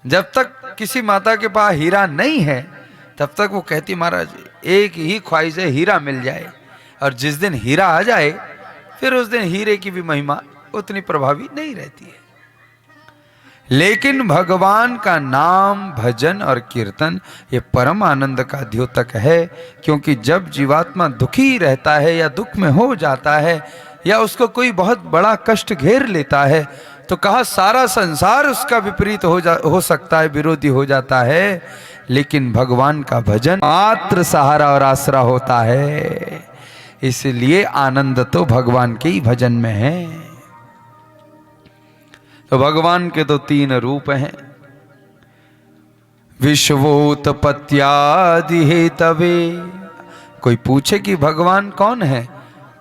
जब तक किसी माता के पास हीरा नहीं है तब तक वो कहती महाराज एक ही ख्वाहिश है, हीरा मिल जाए। और जिस दिन हीरा आ जाए फिर उस दिन हीरे की भी महिमा उतनी प्रभावी नहीं रहती है। लेकिन भगवान का नाम, भजन और कीर्तन ये परम आनंद का द्योतक है। क्योंकि जब जीवात्मा दुखी रहता है या दुख में हो जाता है या उसको कोई बहुत बड़ा कष्ट घेर लेता है तो कहा सारा संसार उसका विपरीत हो सकता है, विरोधी हो जाता है। लेकिन भगवान का भजन मात्र सहारा और आसरा होता है। इसलिए आनंद तो भगवान के ही भजन में है। तो भगवान के तो 3 रूप हैं। विश्वोत्पत्त्यादि हेतवे। कोई पूछे कि भगवान कौन है?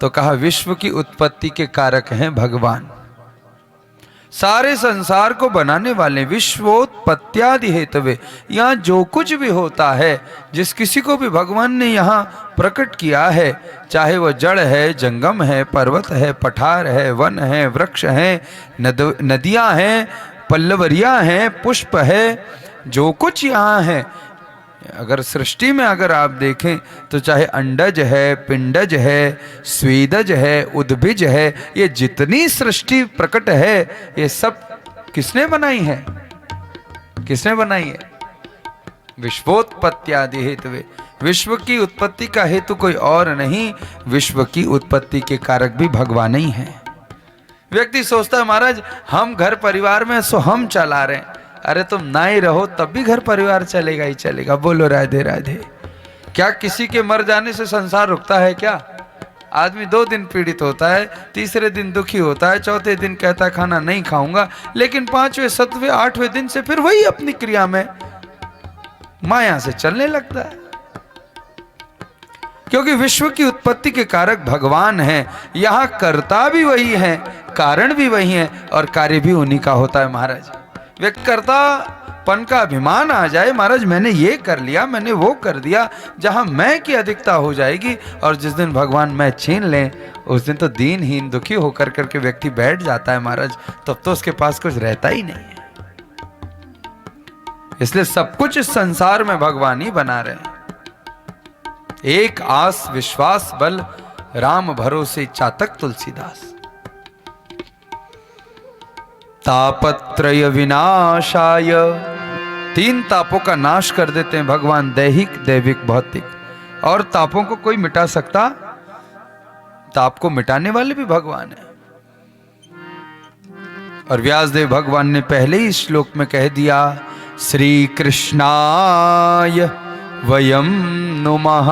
तो कहा विश्व की उत्पत्ति के कारक हैं भगवान, सारे संसार को बनाने वाले। विश्वोत्पत्त्यादि हेतवे, यहाँ जो कुछ भी होता है, जिस किसी को भी भगवान ने यहाँ प्रकट किया है, चाहे वह जड़ है, जंगम है, पर्वत है, पठार है, वन है, वृक्ष है, नदियाँ हैं, पल्लवरियाँ हैं, पुष्प है, जो कुछ यहाँ है, अगर सृष्टि में अगर आप देखें तो चाहे अंडज है, पिंडज है, स्वेदज है, उद्भिज है, ये जितनी सृष्टि प्रकट है ये सब किसने बनाई है? किसने बनाई है? विश्वोत्पत्ति आदि हेतु। विश्व की उत्पत्ति का हेतु कोई और नहीं, विश्व की उत्पत्ति के कारक भी भगवान ही है। व्यक्ति सोचता है महाराज हम घर परिवार में सो हम चला रहे हैं। अरे तुम ना ही रहो तब भी घर परिवार चलेगा ही चलेगा। बोलो राधे राधे। क्या किसी के मर जाने से संसार रुकता है क्या? आदमी 2 दिन पीड़ित होता है, तीसरे दिन दुखी होता है, चौथे दिन कहता है खाना नहीं खाऊंगा, लेकिन 5वें 7वें 8वें दिन से फिर वही अपनी क्रिया में माया से चलने लगता है। क्योंकि विश्व की उत्पत्ति के कारक भगवान हैं। यहां कर्ता भी वही है, कारण भी वही है और कार्य भी उन्हीं का होता है महाराज। व्यक्ति कर्तापन का अभिमान आ जाए, महाराज मैंने ये कर लिया, मैंने वो कर दिया, जहां मैं की अधिकता हो जाएगी और जिस दिन भगवान मैं छीन लें उस दिन तो दीनहीन दुखी होकर करके व्यक्ति बैठ जाता है महाराज। तब तो उसके पास कुछ रहता ही नहीं है। इसलिए सब कुछ इस संसार में भगवान ही बना रहे हैं। एक आस विश्वास बल राम भरोसे चातक तुलसीदास। तापत्रय विनाशाय, 3 तापों का नाश कर देते हैं भगवान, दैहिक दैविक भौतिक। और तापों को कोई मिटा सकता? ताप को मिटाने वाले भी भगवान है। और व्यासदेव भगवान ने पहले ही श्लोक में कह दिया, श्री कृष्णाय वयम नुमः।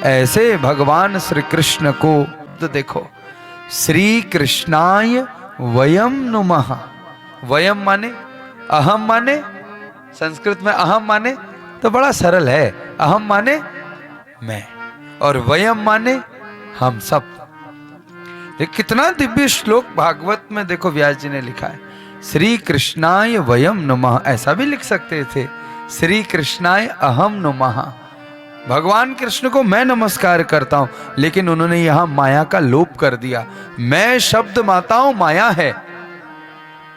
ऐसे भगवान श्री कृष्ण को तो देखो, श्री कृष्णाय वयम नुमः। वयम माने अहम, माने संस्कृत में अहम माने तो बड़ा सरल है, अहम माने मैं और वयम माने हम सब। कितना दिव्य श्लोक भागवत में देखो व्यास जी ने लिखा है, श्री कृष्णाय वयम नुमः। ऐसा भी लिख सकते थे, श्री कृष्णाय अहम नुमः। भगवान कृष्ण को मैं नमस्कार करता हूं, लेकिन उन्होंने यहां माया का लोप कर दिया। मैं शब्द माताओं माया है।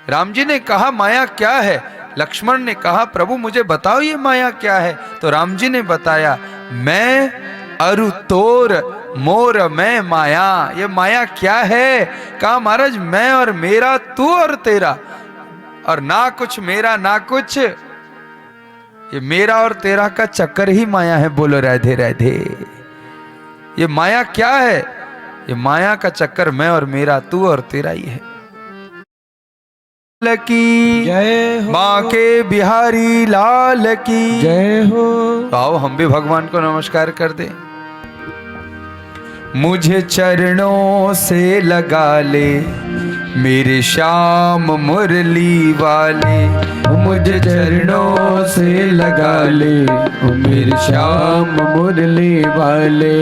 राम जी ने कहा माया क्या है? लक्ष्मण ने कहा प्रभु मुझे बताओ ये माया क्या है? तो राम जी ने बताया, मैं अरु तोर मोर मैं माया। ये माया क्या है? कहा महाराज मैं और मेरा, तू और तेरा, और ना कुछ मेरा ना कुछ। ये मेरा और तेरा का चक्कर ही माया है। बोलो राधे राधे। ये माया क्या है? ये माया का चक्कर मैं और मेरा, तू और तेरा ही है। की जय हो, माँ के बिहारी लाल की जय हो। आओ हम भी भगवान को नमस्कार कर दें। मुझे चरणों से लगा ले मेरे श्याम मुरली वाले। मुझे चरणों से लगा ले मेरे श्याम मुरली वाले।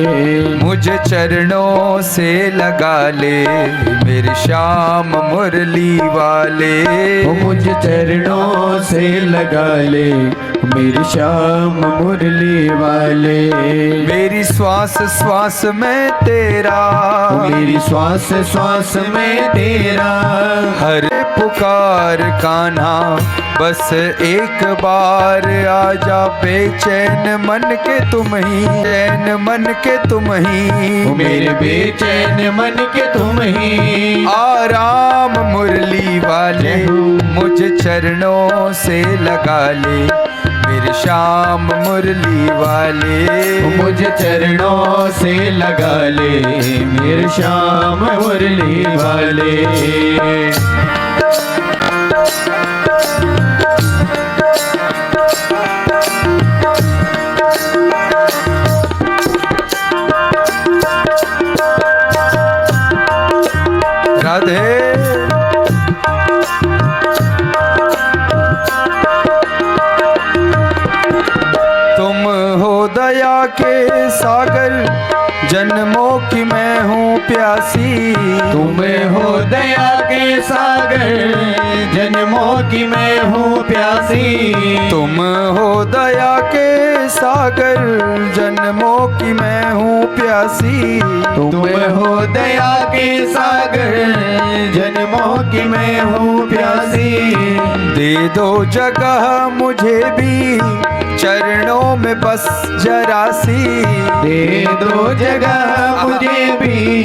मुझे चरणों से लगा ले मेरे श्याम मुरली वाले। मुझे चरणों से लगा ले मेरे श्याम मुरली वाले। मेरी श्वास श्वास में तेरा, मेरी श्वास श्वास में तेरा। हरे पुकार कान्हा बस एक बार आजा, बेचैन मन के तुम ही, चैन मन के तुम ही, मेरे बेचैन मन के तुम ही। आराम मुरली वाले मुझे चरणों से लगा ले मेरे श्याम मुरली वाले। मुझे चरणों से लगा ले मेरे श्याम मुरली वाले। राधे तुम हो दया के सागर, जन्मों की मैं हूँ प्यासी। तुम हो दया के सागर, जन्मों की मैं हूँ प्यासी। तुम हो दया के सागर, जन्मों की मैं हूँ प्यासी। तुम हो दया के सागर, जन्मों की मैं हूँ प्यासी। दे दो जगह मुझे भी चरणों में बस जरा सी। दे दो जगह मुझे भी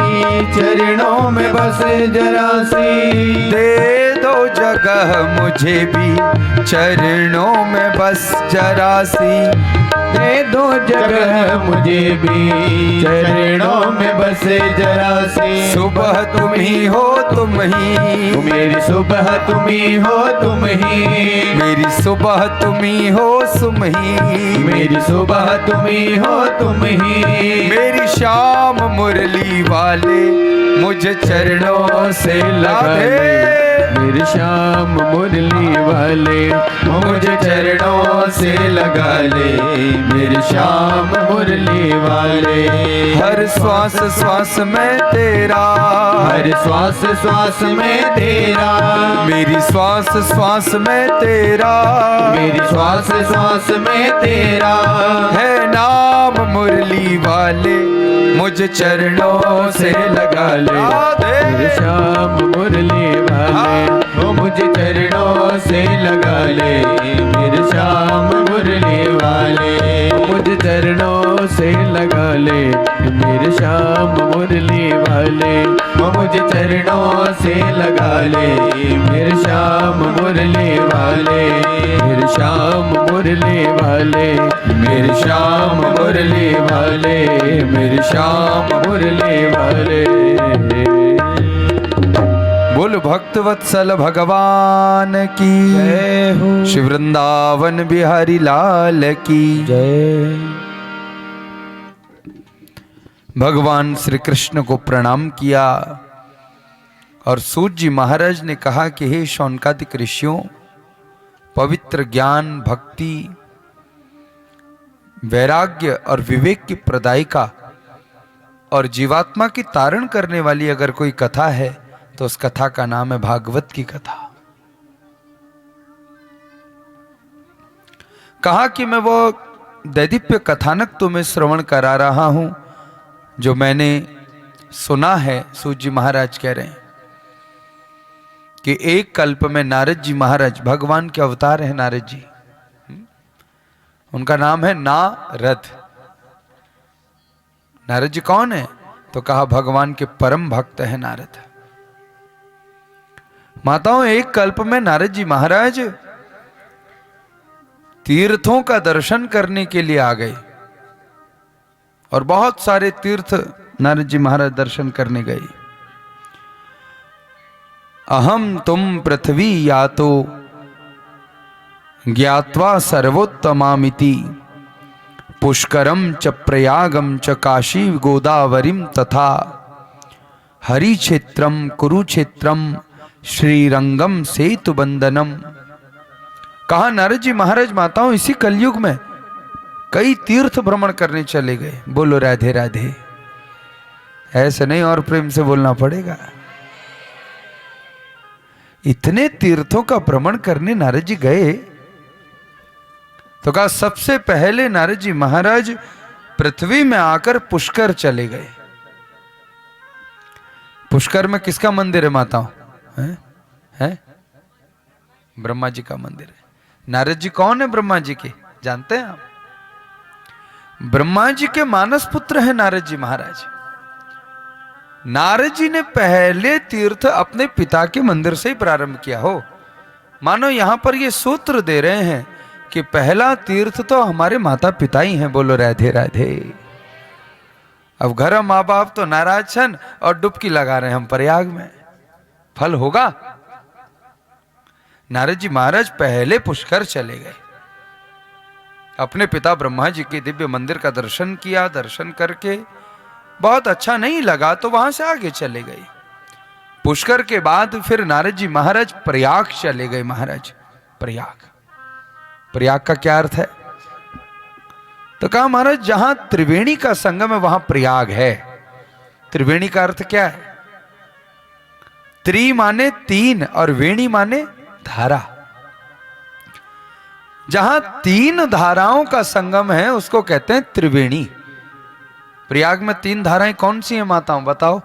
चरणों में बस जरा सी। दे दो जगह मुझे भी चरणों में बस जरा सी। दे दो जगह मुझे भी चरणों में बसे जरा सी। सुबह तुम ही हो तुम ही, मेरी सुबह तुम ही हो तुम ही, मेरी सुबह तुम ही हो तुम ही, मेरी सुबह तुम ही हो तुम ही। मेरी शाम मुरली वाले मुझे चरणों से लगा दे। मेरी शाम मुरली वाले मुझे चरणों से लगा ले। मेरी शाम मुरली वाले। हर श्वास श्वास में तेरा, हर श्वास श्वास में तेरा, मेरी श्वास श्वास में तेरा, मेरी श्वास श्वास में तेरा है नाम मुरली वाले मुझे चरणों से लगा ले। मेरी शाम मुरली वाले वो मुझे चरणों से लगा ले। मेरे श्याम मुरली वाले मुझे चरणों से लगा ले। मेरे श्याम मुरली वाले वो मुझे चरणों से लगा ले। मेरे श्याम मुरली वाले, मेरे श्याम मुरली वाले, मेरे श्याम मुरली वाले, मेरे श्याम मुरली वाले। बोल भक्तवत्सल भगवान की जय हो। श्री वृंदावन बिहारी लाल की जय। भगवान श्री कृष्ण को प्रणाम किया और सूत जी महाराज ने कहा कि हे शौनकादिक ऋषियों, पवित्र ज्ञान, भक्ति, वैराग्य और विवेक की प्रदायिका और जीवात्मा की तारण करने वाली अगर कोई कथा है तो उस कथा का नाम है भागवत की कथा। कहा कि मैं वो दैदीप्य कथानक तुम्हें श्रवण करा रहा हूं जो मैंने सुना है। सूत जी महाराज कह रहे हैं कि एक कल्प में नारद जी महाराज, भगवान के अवतार हैं नारद जी, उनका नाम है नारद। नारद जी कौन है? तो कहा भगवान के परम भक्त है नारद। माताओं, एक कल्प में नारद जी महाराज तीर्थों का दर्शन करने के लिए आ गए और बहुत सारे तीर्थ नारद जी महाराज दर्शन करने गए। अहम तुम पृथ्वी यातो ज्ञात्वा सर्वोत्तमामिति पुष्करम च प्रयागम च काशी गोदावरीम तथा हरिक्षेत्रम कुरुक्षेत्रम श्रीरंगम सेतु बंदनम। कहा नारद जी महाराज माताओं, इसी कलयुग में कई तीर्थ भ्रमण करने चले गए। बोलो राधे राधे। ऐसे नहीं और प्रेम से बोलना पड़ेगा। इतने तीर्थों का भ्रमण करने नारद जी गए तो कहा सबसे पहले नारद जी महाराज पृथ्वी में आकर पुष्कर चले गए। पुष्कर में किसका मंदिर है माताओं? है? ब्रह्मा जी का मंदिर है। नारद जी कौन है ब्रह्मा जी के? जानते हैं आप? ब्रह्मा जी के मानस पुत्र है नारद जी महाराज। नारद जी ने पहले तीर्थ अपने पिता के मंदिर से ही प्रारंभ किया हो। मानो यहां पर ये सूत्र दे रहे हैं कि पहला तीर्थ तो हमारे माता पिता ही हैं। बोलो राधे राधे। अब घर माँ बाप तो नाराज छन और डुबकी लगा रहे हैं हम प्रयाग में, फल होगा? नारद जी महाराज पहले पुष्कर चले गए, अपने पिता ब्रह्मा जी के दिव्य मंदिर का दर्शन किया। दर्शन करके बहुत अच्छा नहीं लगा तो वहां से आगे चले गए। पुष्कर के बाद फिर नारद जी महाराज प्रयाग चले गए। महाराज प्रयाग, प्रयाग का क्या अर्थ है? तो कहा महाराज जहां त्रिवेणी का संगम है वहां प्रयाग है। त्रिवेणी का अर्थ क्या है? त्रि माने तीन और वेणी माने धारा। जहां तीन धाराओं का संगम है उसको कहते हैं त्रिवेणी। प्रयाग में तीन धाराएं कौन सी हैं माताओं बताओ?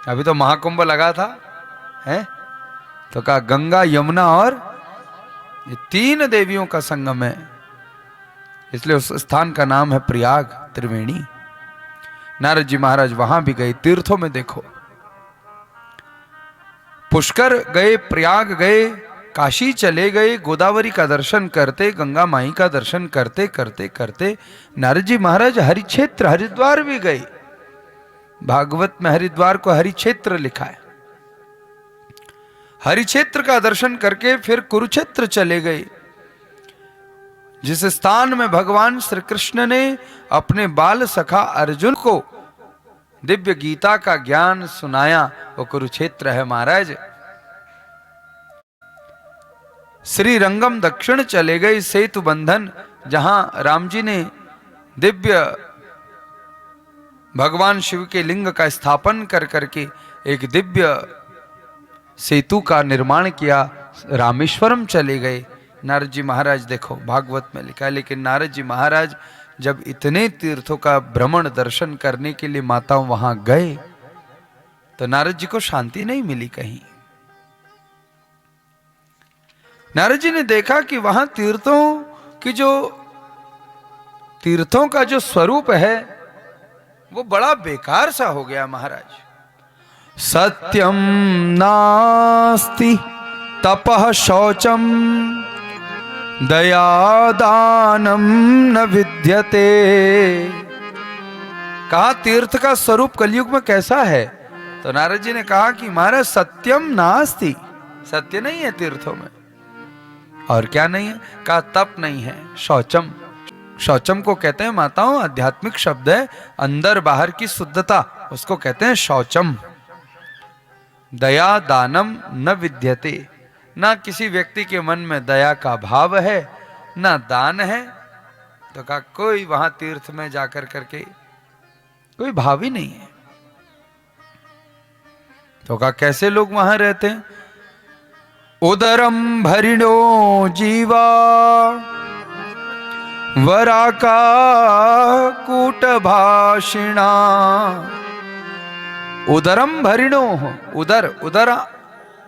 अभी तो महाकुंभ लगा था, है? तो कहा गंगा, यमुना और ये तीन देवियों का संगम है, इसलिए उस स्थान का नाम है प्रयाग, त्रिवेणी। नारद जी महाराज वहां भी गए। तीर्थों में देखो, पुष्कर गए, प्रयाग गए, काशी चले गए, गोदावरी का दर्शन करते, गंगा माई का दर्शन करते करते करते नारद जी महाराज हरिक्षेत्र हरिद्वार भी गए। भागवत में हरिद्वार को हरिक्षेत्र लिखा है। हरिक्षेत्र का दर्शन करके फिर कुरुक्षेत्र चले गए, जिस स्थान में भगवान श्री कृष्ण ने अपने बाल सखा अर्जुन को दिव्य गीता का ज्ञान सुनाया, वो कुरुक्षेत्र है महाराज। श्री रंगम दक्षिण चले गए, सेतु बंधन, जहां राम जी ने दिव्य भगवान शिव के लिंग का स्थापन कर करके एक दिव्य सेतु का निर्माण किया। रामेश्वरम चले गए नारद जी महाराज, देखो भागवत में लिखा है। लेकिन नारद जी महाराज जब इतने तीर्थों का भ्रमण दर्शन करने के लिए माताओं वहां गए, तो नारद जी को शांति नहीं मिली कहीं। नारद जी ने देखा कि वहां तीर्थों का जो स्वरूप है वो बड़ा बेकार सा हो गया महाराज। सत्यम नास्ति तपः शौचम दयादानम न विद्यते। कहा तीर्थ का स्वरूप कलयुग में कैसा है? तो नारद जी ने कहा कि महाराज सत्यम नास्ति, सत्य नहीं है तीर्थों में। और क्या नहीं है? कहा तप नहीं है, शौचम। शौचम को कहते हैं माताओं, आध्यात्मिक शब्द है, अंदर बाहर की शुद्धता, उसको कहते हैं शौचम। दया दानम न विद्यते, ना किसी व्यक्ति के मन में दया का भाव है, ना दान है। तो कहा कोई वहां तीर्थ में जाकर करके कोई भाव ही नहीं है। तो कहा कैसे लोग वहां रहते हैं? उदरम भरिणो जीवा वराका कूट भाषिणा। उदरम भरिणो, उदर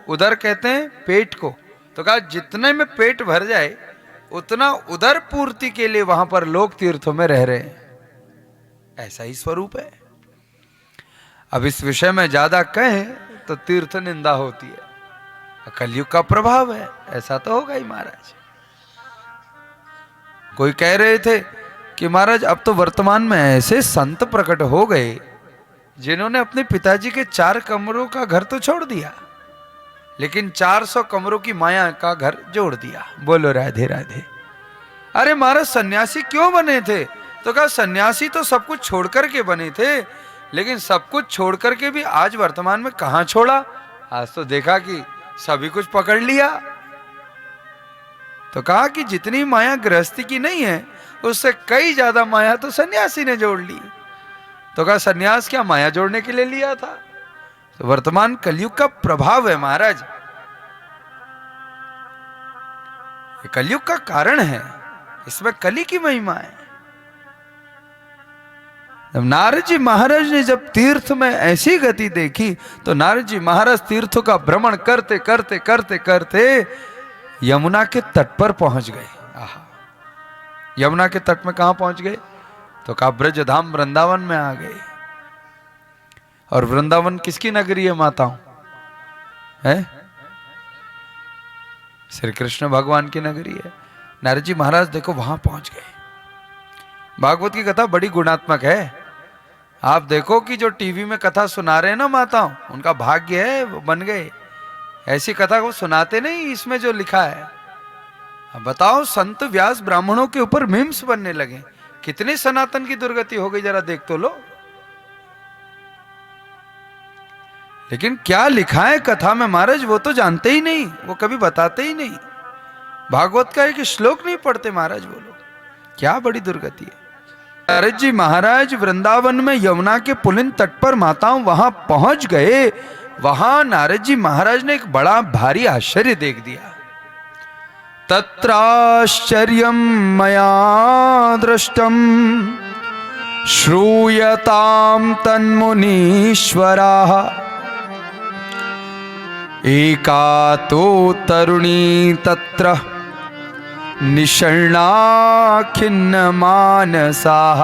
उदर कहते हैं पेट को। तो कहा जितने में पेट भर जाए उतना उदर पूर्ति के लिए वहां पर लोग तीर्थों में रह रहे हैं। ऐसा ही स्वरूप है। अब इस विषय में ज्यादा कहें तो तीर्थ निंदा होती है। कलयुग का प्रभाव है, ऐसा तो होगा ही महाराज। कोई कह रहे थे कि महाराज अब तो वर्तमान में ऐसे संत प्रकट हो गए जिन्होंने अपने पिताजी के 4 कमरों का घर तो छोड़ दिया, लेकिन 400 कमरों की माया का घर जोड़ दिया। बोलो राधे राधे। अरे महाराज सन्यासी क्यों बने थे? तो कहा सन्यासी तो सब कुछ छोड़ करके बने थे, लेकिन सब कुछ छोड़ करके भी आज वर्तमान में कहां छोड़ा? आज तो देखा कि सभी कुछ पकड़ लिया। तो कहा कि जितनी माया गृहस्थी की नहीं है, उससे कई ज्यादा माया तो सन्यासी ने जोड़ ली। तो कहा सन्यास क्या माया जोड़ने के लिए लिया था? तो वर्तमान कलयुग का प्रभाव है महाराज, ये कलयुग का कारण है, इसमें कली की महिमा है। जब नारद जी महाराज ने जब तीर्थ में ऐसी गति देखी, तो नारद जी महाराज तीर्थों का भ्रमण करते करते करते करते यमुना के तट पर पहुंच गए। आहा, यमुना के तट में कहां पहुंच गए? तो कहा ब्रजधाम वृंदावन में आ गए। और वृंदावन किसकी नगरी है माताओं? है श्री कृष्ण भगवान की नगरी है। नारद जी महाराज देखो वहां पहुंच गए। भागवत की कथा बड़ी गुणात्मक है। आप देखो कि जो टीवी में कथा सुना रहे हैं ना माताओं, उनका भाग्य है, वो बन गए। ऐसी कथा को सुनाते नहीं, इसमें जो लिखा है। अब बताओ संत व्यास ब्राह्मणों के ऊपर मीम्स बनने लगे, कितनी सनातन की दुर्गति हो गई, जरा देख तो लो। लेकिन क्या लिखा है कथा में महाराज वो तो जानते ही नहीं, वो कभी बताते ही नहीं। भागवत का एक श्लोक नहीं पढ़ते महाराज वो लोग, क्या बड़ी दुर्गति है। नारद जी महाराज वृंदावन में यमुना के पुलिन तट पर माताओं वहां पहुंच गए। वहां नारद जी महाराज ने एक बड़ा भारी आश्चर्य देख दिया। तत्राश्चर्यम मया दृष्टम श्रूयताम तन्मुनीश्वराः एका तो तरुणी तत्र निषण्णा खिन्न मानसाः।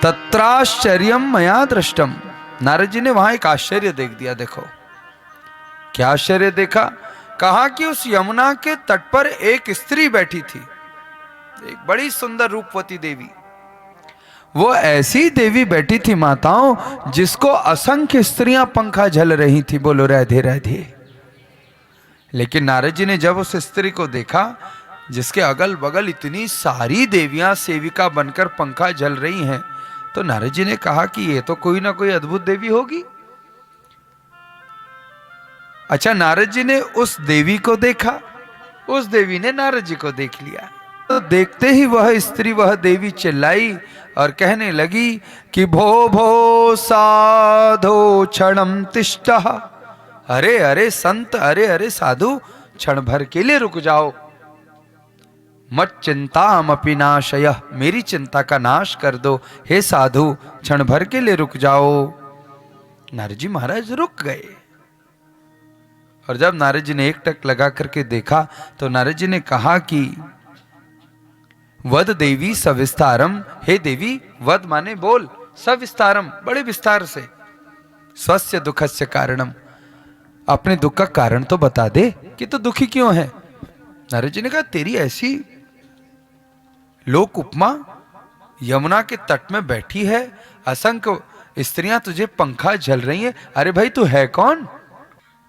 तत्राश्चर्यम मया दृष्टम, नारद जी ने वहां एक आश्चर्य देख दिया। देखो क्या आश्चर्य देखा, कहा कि उस यमुना के तट पर एक स्त्री बैठी थी, एक बड़ी सुंदर रूपवती देवी। वो ऐसी देवी बैठी थी माताओं, जिसको असंख्य स्त्रियां पंखा झल रही थी। बोलो राधे राधे। लेकिन नारद जी ने जब उस स्त्री को देखा, जिसके अगल बगल इतनी सारी देवियां सेविका बनकर पंखा झल रही हैं, तो नारद जी ने कहा कि ये तो कोई ना कोई अद्भुत देवी होगी। अच्छा, नारद जी ने उस देवी को देखा, उस देवी ने नारद जी को देख लिया। तो देखते ही वह स्त्री, वह देवी चिल्लाई और कहने लगी कि भो भो साधो क्षणम तिष्ठः। अरे अरे संत, अरे अरे साधु, क्षण भर के लिए रुक जाओ। मत चिंतामपि नाशय, मेरी चिंता का नाश कर दो। हे साधु, क्षण भर के लिए रुक जाओ। नारद जी महाराज रुक गए। और जब नारद जी ने एक टक लगा करके देखा, तो नारद जी ने कहा कि वद देवी सविस्तारम। हे देवी, वद माने बोल, सविस्तारम बड़े विस्तार से, स्वस्य दुखस्य कारणम, अपने दुख का कारण तो बता दे कि तू दुखी क्यों है। नारद जी ने कहा तेरी ऐसी लोक उपमा, यमुना के तट में बैठी है, असंख्य स्त्रियां तुझे पंखा झल रही हैं, अरे भाई तू है कौन।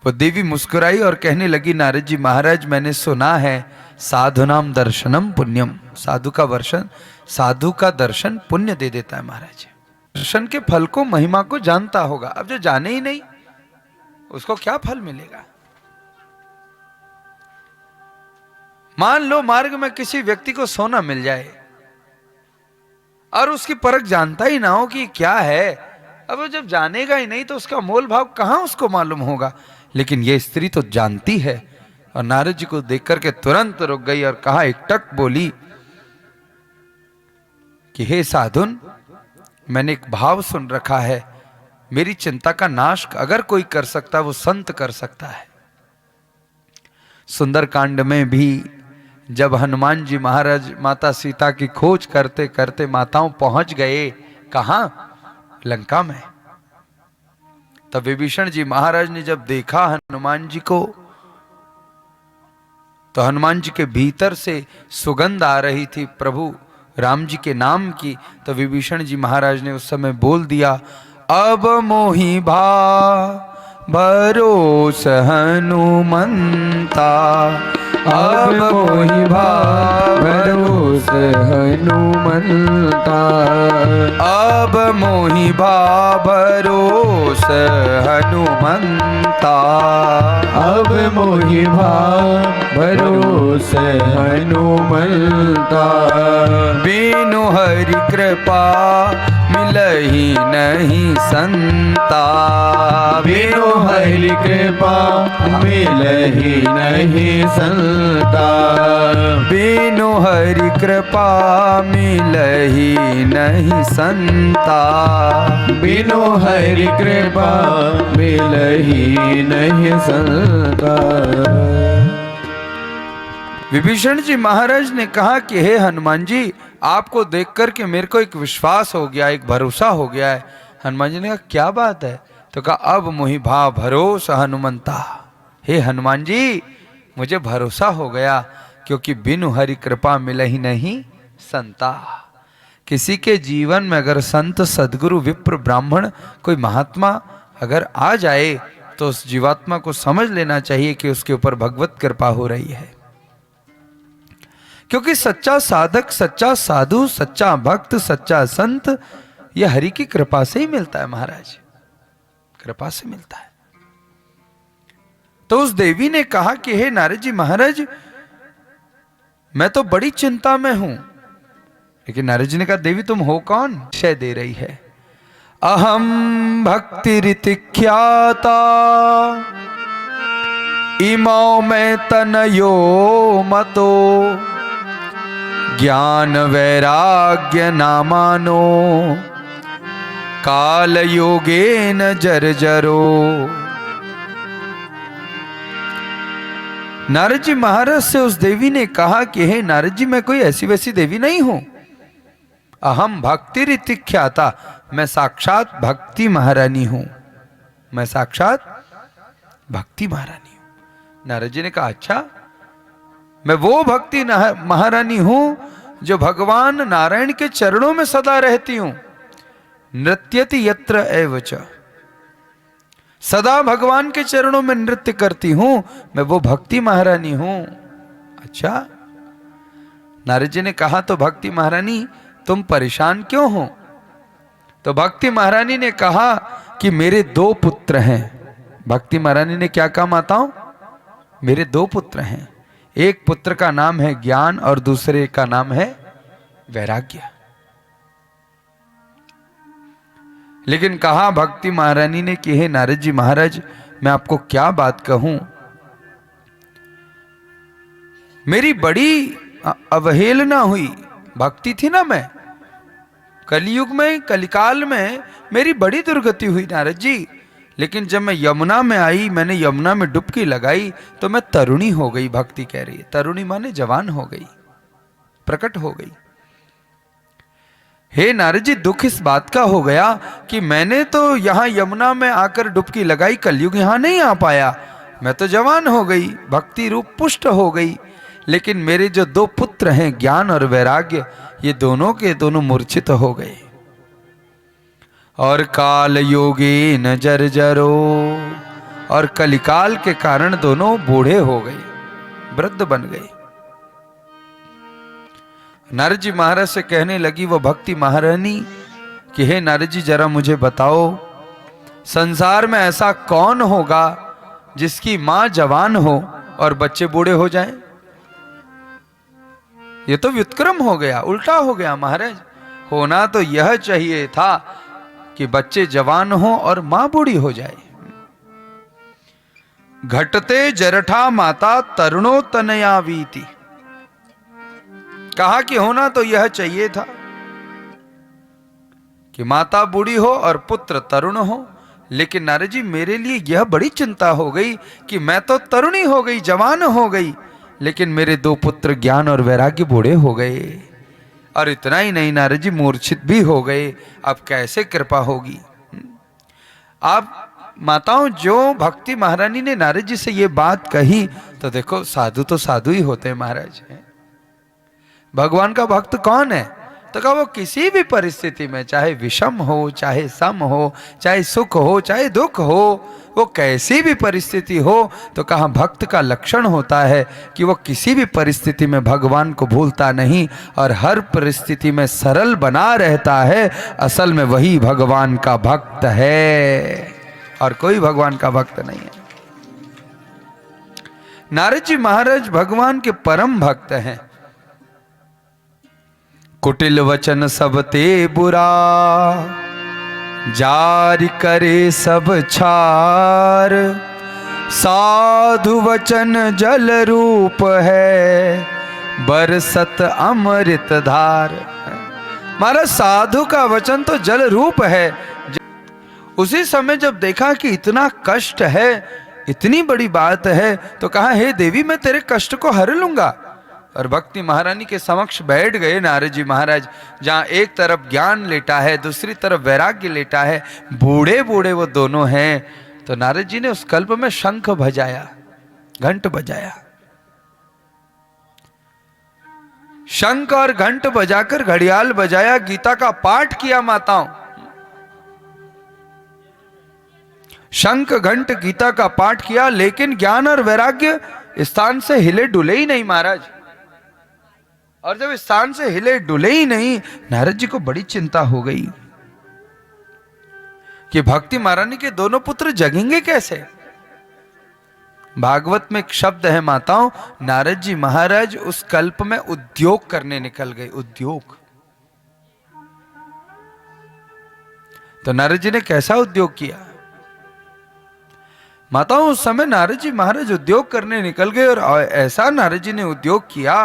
वो देवी मुस्कुराई और कहने लगी, नारद जी महाराज, मैंने सुना है साधुनाम दर्शनम पुण्यम, साधु का दर्शन पुण्य दे देता है। महाराज दर्शन के फल को, महिमा को जानता होगा। अब जो जाने ही नहीं, उसको क्या फल मिलेगा। मान लो मार्ग में किसी व्यक्ति को सोना मिल जाए और उसकी परख जानता ही ना हो कि क्या है, अब वो जब जानेगा ही नहीं तो उसका मोल भाव कहां उसको मालूम होगा। लेकिन ये स्त्री तो जानती है, और नारद जी को देख करके तुरंत रुक गई और कहा, एक टक बोली कि हे साधुन, मैंने एक भाव सुन रखा है, मेरी चिंता का नाश अगर कोई कर सकता, वो संत कर सकता है। सुंदरकांड में भी जब हनुमान जी महाराज माता सीता की खोज करते करते माताओं पहुंच गए, कहां, लंका में, तब विभीषण जी महाराज ने जब देखा हनुमान जी को, तो हनुमान जी के भीतर से सुगंध आ रही थी प्रभु राम जी के नाम की। तो विभीषण जी महाराज ने उस समय बोल दिया, अब मोहि भरोस हनुमंता, अब मोहि भरोस हनुमंता, अब मोहि भरोस हनुमंता, अब मोहि भरोस हनुमंता, बिनु हरि कृपा मिलहि नहीं संता, बिनु हरि कृपा मिलहि नहीं संता, बिनु हरि कृपा मिलहि नहीं संता, बिनु हरि कृपा मिलहि नहीं संता। विभीषण जी महाराज ने कहा कि हे हनुमान जी, आपको देख करके मेरे को एक विश्वास हो गया, एक भरोसा हो गया है। हनुमान जी ने कहा क्या बात है, तो कहा अब मोहि भरोस हनुमंता, हे हनुमान जी मुझे भरोसा हो गया, क्योंकि बिनु हरि कृपा मिलहि नहीं संता। किसी के जीवन में अगर संत, सदगुरु, विप्र, ब्राह्मण, कोई महात्मा अगर आ जाए, तो उस जीवात्मा को समझ लेना चाहिए कि उसके ऊपर भगवत कृपा हो रही है। क्योंकि सच्चा साधक, सच्चा साधु, सच्चा भक्त, सच्चा संत, यह हरि की कृपा से ही मिलता है। महाराज कृपा से मिलता है। तो उस देवी ने कहा कि हे नारद जी महाराज, मैं तो बड़ी चिंता में हूं। लेकिन नारद जी ने कहा, देवी तुम हो कौन? शय दे रही है, अहम भक्ति रीति ख्याता, इमौ में तनयो मतो, ज्ञान वैराग्य नामानो, काल योगेन जर्जरो। नारद जी महाराज से उस देवी ने कहा कि हे नारद जी, मैं कोई ऐसी वैसी देवी नहीं हूं। अहम भक्ति रीति ख्याता, मैं साक्षात भक्ति महारानी हूं, मैं साक्षात भक्ति महारानी हूं। नारद जी ने कहा अच्छा, मैं वो भक्ति महारानी हूं जो भगवान नारायण के चरणों में सदा रहती हूं। नृत्यति यत्र एव च, सदा भगवान के चरणों में नृत्य करती हूं, मैं वो भक्ति महारानी हूं। अच्छा, नारद जी ने कहा तो भक्ति महारानी तुम परेशान क्यों हो? तो भक्ति महारानी ने कहा कि मेरे 2 पुत्र हैं। भक्ति महारानी ने क्या कहा माताओं? मेरे 2 पुत्र हैं, एक पुत्र का नाम है ज्ञान और दूसरे का नाम है वैराग्य। लेकिन कहा भक्ति महारानी ने कि हे नारद जी महाराज, मैं आपको क्या बात कहूं, मेरी बड़ी अवहेलना हुई। भक्ति थी ना मैं, कलयुग में, कलिकाल में मेरी बड़ी दुर्गति हुई नारद जी। लेकिन जब मैं यमुना में आई, मैंने यमुना में डुबकी लगाई तो मैं तरुणी हो गई। भक्ति कह रही है, तरुणी माने जवान हो गई, प्रकट हो गई। हे नारद जी, दुख इस बात का हो गया कि मैंने तो यहां यमुना में आकर डुबकी लगाई, कलयुग यहां नहीं आ पाया, मैं तो जवान हो गई, भक्ति रूप पुष्ट हो गई। लेकिन मेरे जो 2 पुत्र हैं ज्ञान और वैराग्य, ये दोनों के दोनों मूर्छित हो गए और काल योगी न जर्जरो, और कलिकाल के कारण दोनों बूढ़े हो गए, वृद्ध बन गए। नारद जी महाराज से कहने लगी वो भक्ति महारानी कि हे नारद जी, जरा मुझे बताओ, संसार में ऐसा कौन होगा जिसकी मां जवान हो और बच्चे बूढ़े हो जाएं? ये तो व्युत्क्रम हो गया, उल्टा हो गया महाराज। होना तो यह चाहिए था कि बच्चे जवान हो और मां बूढ़ी हो जाए। घटते जरठा माता तरुणो तनयावीति, कहा कि होना तो यह चाहिए था कि माता बूढ़ी हो और पुत्र तरुण हो। लेकिन नारद जी, मेरे लिए यह बड़ी चिंता हो गई कि मैं तो तरुणी हो गई, जवान हो गई, लेकिन मेरे 2 पुत्र ज्ञान और वैराग्य बूढ़े हो गए। और इतना ही नहीं नारद जी, मूर्छित भी हो गए। अब कैसे कृपा होगी? आप माताओं, जो भक्ति महारानी ने नारद जी से ये बात कही, तो देखो साधु तो साधु ही होते हैं महाराज। भगवान का भक्त कौन है? तो कहा वो किसी भी परिस्थिति में, चाहे विषम हो, चाहे सम हो, चाहे सुख हो, चाहे दुख हो, वो कैसी भी परिस्थिति हो, तो कहा भक्त का लक्षण होता है कि वो किसी भी परिस्थिति में भगवान को भूलता नहीं और हर परिस्थिति में सरल बना रहता है। असल में वही भगवान का भक्त है और कोई भगवान का भक्त नहीं है। नारद जी महाराज भगवान के परम भक्त हैं। कुटिल वचन सब ते बुरा, जारी करे सब छार, साधु वचन जल रूप है, बरसत अमृत धार। महाराज, साधु का वचन तो जल रूप है। उसी समय जब देखा कि इतना कष्ट है, इतनी बड़ी बात है, तो कहा हे देवी, मैं तेरे कष्ट को हर लूंगा। और भक्ति महारानी के समक्ष बैठ गए नारद जी महाराज, जहां एक तरफ ज्ञान लेटा है, दूसरी तरफ वैराग्य लेटा है, बूढ़े बूढ़े वो दोनों हैं। तो नारद जी ने उस कल्प में शंख बजाया, घंट बजाया, शंख और घंट बजाकर घड़ियाल बजाया, गीता का पाठ किया माताओं। शंख घंट गीता का पाठ किया, लेकिन ज्ञान और वैराग्य स्थान से हिले डुले ही नहीं महाराज। और जब स्थान से हिले डुले ही नहीं, नारद जी को बड़ी चिंता हो गई कि भक्ति महारानी के दोनों पुत्र जगेंगे कैसे। भागवत में एक शब्द है माताओं, नारद जी महाराज उस कल्प में उद्योग करने निकल गए। उद्योग, तो नारद जी ने कैसा उद्योग किया माताओं? उस समय नारद जी महाराज उद्योग करने निकल गए और ऐसा नारद जी ने उद्योग किया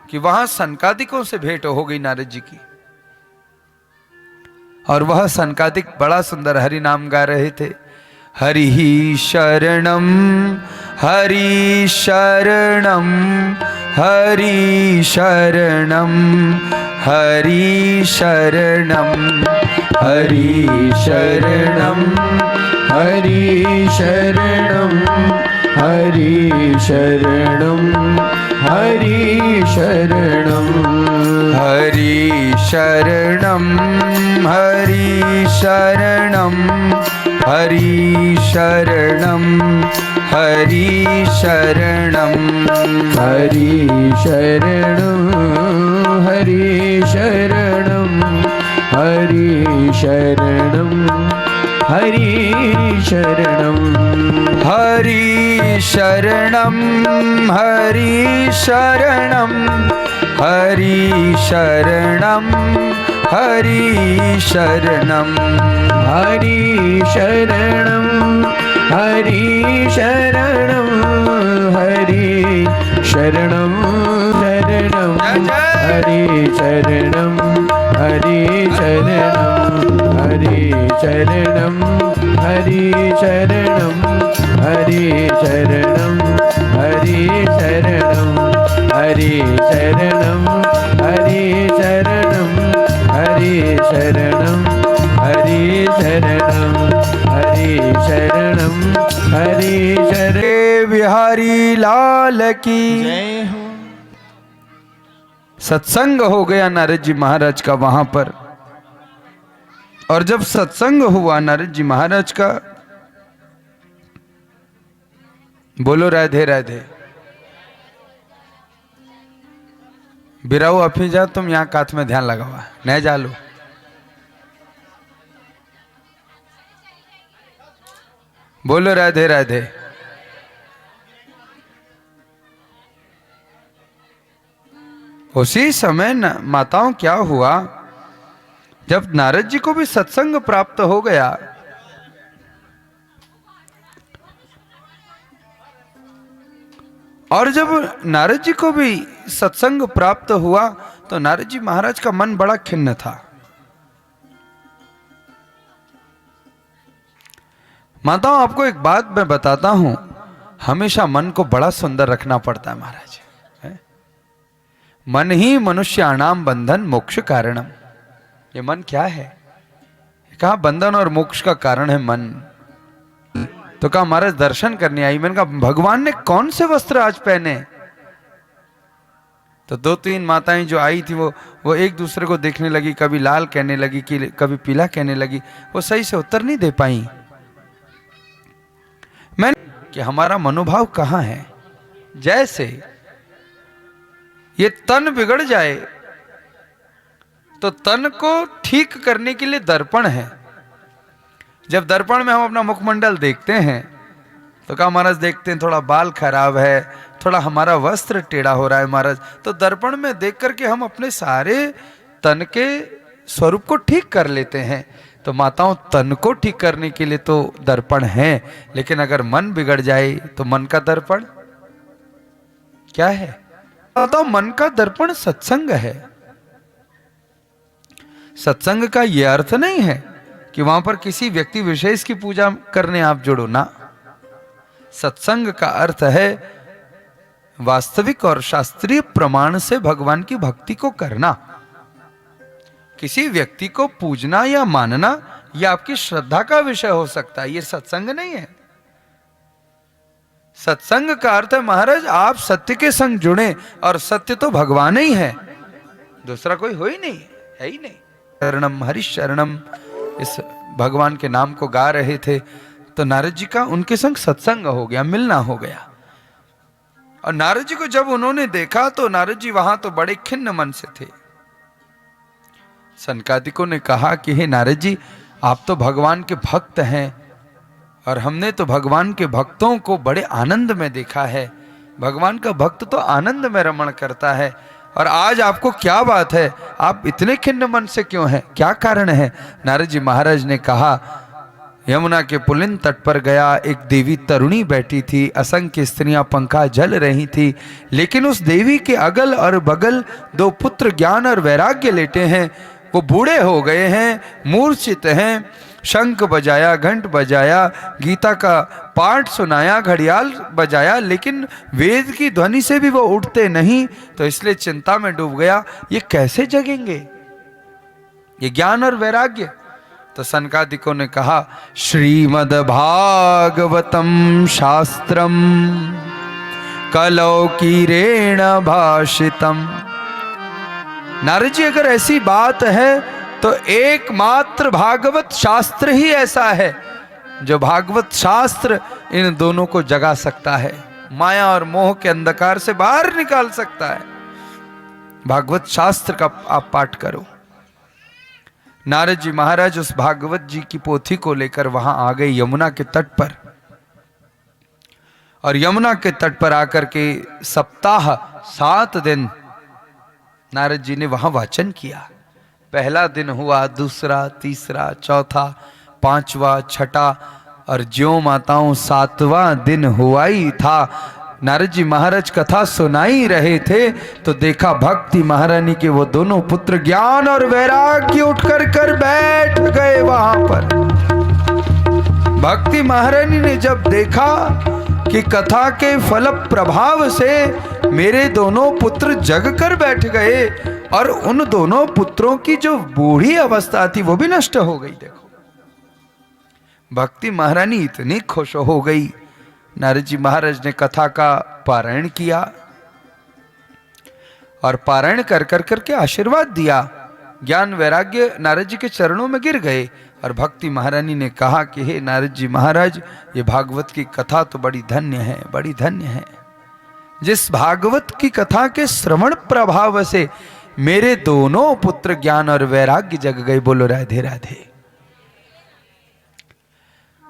कि वहां सनकादिकों से भेंट हो गई नारद जी की। और वह सनकादिक बड़ा सुंदर हरि नाम गा रहे थे। हरि शरणम हरि शरणम हरि शरणम हरि शरणम हरि शरणं हरि शरणं हरि शरणं हरि शरणं हरि शरणं हरि शरणं हरि शरणं हरि शरणं हरि शरणं हरि शरणं हरि शरणं हरि शरणं हरि शरणं हरि शरणं हरि शरणं हरि शरणं हरि शरणं हरि शरणं हरि शरणं शरणं हरि शरणं हरि शरणं हरि शरणं हरि शरणं हरि शरणं हरि शरणं हरि शरणं हरि शरणं हरि शरणं हरि शरणं हरि शरणं हरि शरणं बिहारी लाल की जय हो। सत्संग हो गया नारद जी महाराज का वहां पर। और जब सत्संग हुआ नारद जी महाराज का, बोलो राधे राधे। बिराऊ अफी जा, तुम यहाँ काथ में ध्यान लगावा, नहीं जालो। बोलो राधे राधे। उसी समय माताओं क्या हुआ, जब नारद जी को भी सत्संग प्राप्त हो गया, और जब नारद जी को भी सत्संग प्राप्त हुआ तो नारद जी महाराज का मन बड़ा खिन्न था। माताओं, आपको एक बात मैं बताता हूं, हमेशा मन को बड़ा सुंदर रखना पड़ता है महाराज। मन ही मनुष्याणाम बंधन मोक्ष कारणम। ये मन क्या है? कहा बंधन और मोक्ष का कारण है मन। तो कहा महाराज दर्शन करने आई। मैंने कहा भगवान ने कौन से वस्त्र आज पहने? तो दो तीन माताएं जो आई थी वो एक दूसरे को देखने लगी, कभी लाल कहने लगी कि कभी पीला कहने लगी, वो सही से उत्तर नहीं दे पाई। मैंने कि हमारा मनोभाव कहां है? जैसे ये तन बिगड़ जाए तो तन को ठीक करने के लिए दर्पण है। जब दर्पण में हम अपना मुखमंडल देखते हैं तो कहा महाराज देखते हैं थोड़ा बाल खराब है, थोड़ा हमारा वस्त्र टेढ़ा हो रहा है महाराज, तो दर्पण में देख करके हम अपने सारे तन के स्वरूप को ठीक कर लेते हैं। तो माताओं, तन को ठीक करने के लिए तो दर्पण है, लेकिन अगर मन बिगड़ जाए तो मन का दर्पण क्या है? तो मन का दर्पण सत्संग है। सत्संग का यह अर्थ नहीं है कि वहां पर किसी व्यक्ति विशेष की पूजा करने आप जुड़ो ना। सत्संग का अर्थ है वास्तविक और शास्त्रीय प्रमाण से भगवान की भक्ति को करना। किसी व्यक्ति को पूजना या मानना यह आपकी श्रद्धा का विषय हो सकता है, यह सत्संग नहीं है। सत्संग का अर्थ है महाराज आप सत्य के संग जुड़े, और सत्य तो भगवान ही है, दूसरा कोई हो ही नहीं, है ही नहीं। शरणम हरि शरणम, इस भगवान के नाम को गा रहे थे तो नारद जी का उनके संग सत्संग हो गया, मिलना हो गया। और नारद जी को जब उन्होंने देखा तो नारद जी वहां तो बड़े खिन्न मन से थे। सनकादिकों ने कहा कि हे नारद जी, आप तो भगवान के भक्त हैं और हमने तो भगवान के भक्तों को बड़े आनंद में देखा है। भगवान का भक्त तो आनंद में रमण करता है, और आज आपको क्या बात है, आप इतने खिन्न मन से क्यों हैं, क्या कारण है? नारद जी महाराज ने कहा, यमुना के पुलिन तट पर गया, एक देवी तरुणी बैठी थी, असंख्य स्त्रियां पंखा जल रही थी, लेकिन उस देवी के अगल और बगल दो पुत्र ज्ञान और वैराग्य लेटे हैं। वो बूढ़े हो गए हैं, मूर्छित हैं, शंख बजाया, घंट बजाया, गीता का पाठ सुनाया, घड़ियाल बजाया, लेकिन वेद की ध्वनि से भी वो उठते नहीं। तो इसलिए चिंता में डूब गया, ये कैसे जगेंगे? ये ज्ञान और वैराग्य, तो सनकादिकों ने कहा श्रीमद् भागवतम शास्त्रम कलौकीरेण भाषितम। नारद जी अगर ऐसी बात है तो एकमात्र भागवत शास्त्र ही ऐसा है जो भागवत शास्त्र इन दोनों को जगा सकता है, माया और मोह के अंधकार से बाहर निकाल सकता है। भागवत शास्त्र का आप पाठ करो। नारद जी महाराज उस भागवत जी की पोथी को लेकर वहां आ गए यमुना के तट पर, और यमुना के तट पर आकर के सप्ताह 7 दिन नारद जी ने वहां वाचन किया। पहला दिन हुआ, दूसरा, तीसरा, चौथा, 5वां, छठा, और ज्यों माताओं 7वां दिन हुआ ही था। नारद जी महाराज कथा सुनाई रहे थे तो देखा भक्ति महारानी के वो दोनों पुत्र ज्ञान और वैराग्य उठकर कर बैठ गए वहां पर। भक्ति महारानी ने जब देखा कि कथा के फल प्रभाव से मेरे दोनों पुत्र जग कर बैठ गए और उन दोनों पुत्रों की जो बूढ़ी अवस्था थी वो भी नष्ट हो गई। देखो भक्ति महारानी इतनी खुश हो गई। नारद जी महाराज ने कथा का पारायण किया और पारायण कर करके आशीर्वाद दिया। ज्ञान वैराग्य नारद जी के चरणों में गिर गए और भक्ति महारानी ने कहा कि हे नारद जी महाराज, ये भागवत की कथा तो बड़ी धन्य है, बड़ी धन्य है। जिस भागवत की कथा के श्रवण प्रभाव से मेरे दोनों पुत्र ज्ञान और वैराग्य जग गए। बोलो राधे राधे।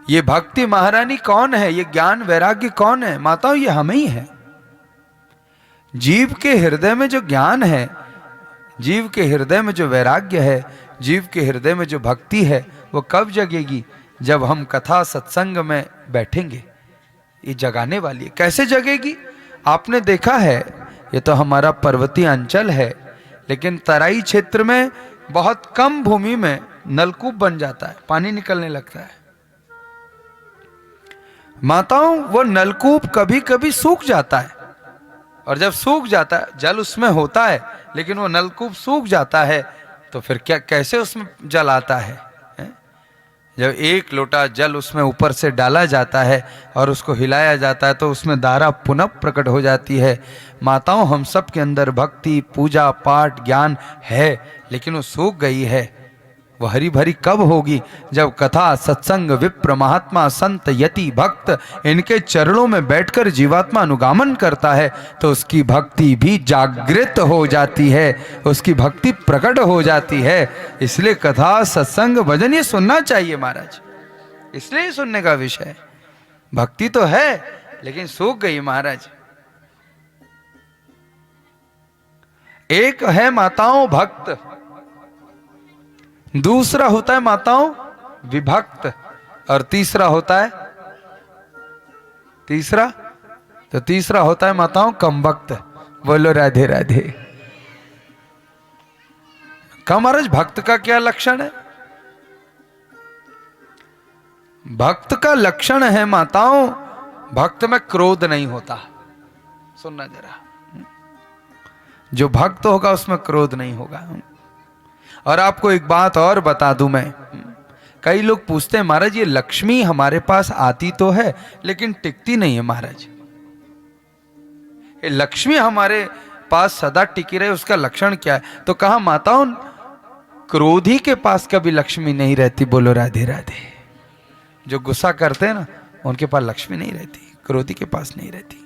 ये भक्ति महारानी कौन है? ये ज्ञान वैराग्य कौन है? माताओं, ये हम ही हैं। जीव के हृदय में जो ज्ञान है, जीव के हृदय में जो वैराग्य है, जीव के हृदय में जो भक्ति है, वो कब जगेगी? जब हम कथा सत्संग में बैठेंगे। ये जगाने वाली है। कैसे जगेगी? आपने देखा है, ये तो हमारा पर्वतीय अंचल है, लेकिन तराई क्षेत्र में बहुत कम भूमि में नलकूप बन जाता है, पानी निकलने लगता है। माताओं, वो नलकूप कभी कभी सूख जाता है, और जब सूख जाता है, जल उसमें होता है लेकिन वो नलकूप सूख जाता है, तो फिर क्या, कैसे उसमें जल आता है? जब 1 लोटा जल उसमें ऊपर से डाला जाता है और उसको हिलाया जाता है तो उसमें धारा पुनः प्रकट हो जाती है। माताओं, हम सब के अंदर भक्ति, पूजा पाठ, ज्ञान है, लेकिन वो सूख गई है। वह हरी भरी कब होगी? जब कथा सत्संग, विप्र, महात्मा, संत, यति, भक्त इनके चरणों में बैठकर जीवात्मा अनुगामन करता है तो उसकी भक्ति भी जागृत हो जाती है, उसकी भक्ति प्रकट हो जाती है। इसलिए कथा सत्संग भजन ये सुनना चाहिए महाराज, इसलिए सुनने का विषय है। भक्ति तो है लेकिन सूख गई महाराज। एक है माताओं भक्त, दूसरा होता है माताओं विभक्त, और तीसरा होता है तीसरा होता है माताओं कमभक्त। बोलो राधे राधे। का महाराज भक्त का क्या लक्षण है? भक्त का लक्षण है माताओं, भक्त में क्रोध नहीं होता। सुनना जरा, जो भक्त होगा उसमें क्रोध नहीं होगा। और आपको एक बात और बता दूं मैं, कई लोग पूछते हैं महाराज ये लक्ष्मी हमारे पास आती तो है लेकिन टिकती नहीं है महाराज। ये लक्ष्मी हमारे पास सदा टिकी रहे, उसका लक्षण क्या है? तो कहा माताओं, क्रोधी के पास कभी लक्ष्मी नहीं रहती। बोलो राधे राधे। जो गुस्सा करते हैं ना, उनके पास लक्ष्मी नहीं रहती, क्रोधी के पास नहीं रहती।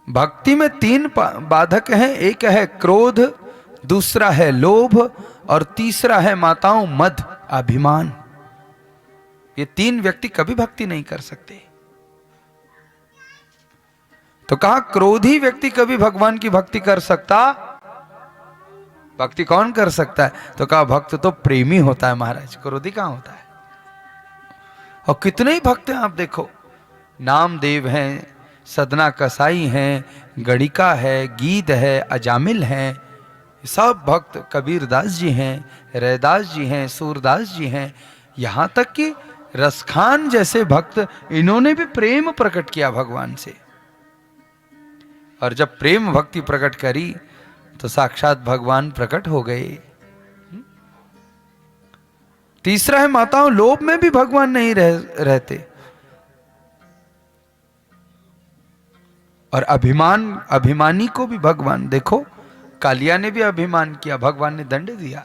भक्ति में 3 बाधक हैं। एक है क्रोध, दूसरा है लोभ, और तीसरा है माताओं मद, अभिमान। ये 3 व्यक्ति कभी भक्ति नहीं कर सकते। तो कहा क्रोधी व्यक्ति कभी भगवान की भक्ति कर सकता? भक्ति कौन कर सकता है? तो कहा भक्त तो प्रेमी होता है महाराज, क्रोधी कहां होता है? और कितने ही भक्त हैं आप देखो, नामदेव हैं, सदना कसाई हैं, गणिका है, गीत है, अजामिल हैं, सब भक्त, कबीरदास जी हैं, रैदास जी हैं, सूरदास जी हैं, यहाँ तक कि रसखान जैसे भक्त, इन्होंने भी प्रेम प्रकट किया भगवान से। और जब प्रेम भक्ति प्रकट करी तो साक्षात भगवान प्रकट हो गए। तीसरा है माताओं, लोभ में भी भगवान नहीं रहते। और अभिमानी को भी भगवान, देखो कालिया ने भी अभिमान किया, भगवान ने दंड दिया।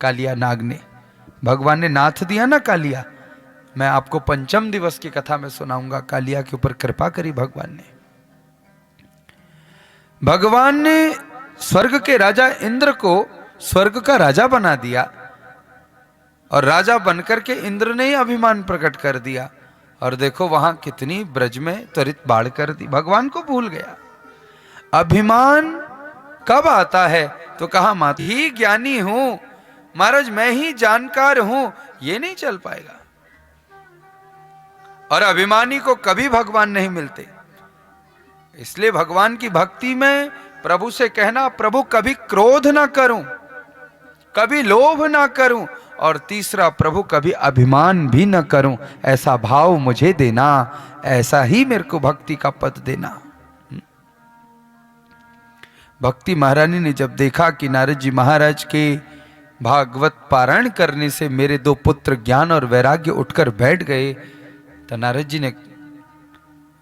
कालिया नाग ने, भगवान ने नाथ दिया ना कालिया। मैं आपको पंचम दिवस की कथा में सुनाऊंगा, कालिया के ऊपर कृपा करी भगवान ने। भगवान ने स्वर्ग के राजा इंद्र को स्वर्ग का राजा बना दिया, और राजा बनकर के इंद्र ने ही अभिमान प्रकट कर दिया। और देखो वहां कितनी ब्रज में त्वरित बाढ़ कर दी, भगवान को भूल गया। अभिमान कब आता है? तो कहा माता ही ज्ञानी हूं महाराज, मैं ही जानकार हूं, ये नहीं चल पाएगा। और अभिमानी को कभी भगवान नहीं मिलते। इसलिए भगवान की भक्ति में प्रभु से कहना, प्रभु कभी क्रोध ना करूं, कभी लोभ ना करूं, और तीसरा प्रभु कभी अभिमान भी न करूं, ऐसा भाव मुझे देना, ऐसा ही मेरे को भक्ति का पद देना। भक्ति महारानी ने जब देखा कि नारद जी महाराज के भागवत पारायण करने से मेरे दो पुत्र ज्ञान और वैराग्य उठकर बैठ गए, तो नारद जी ने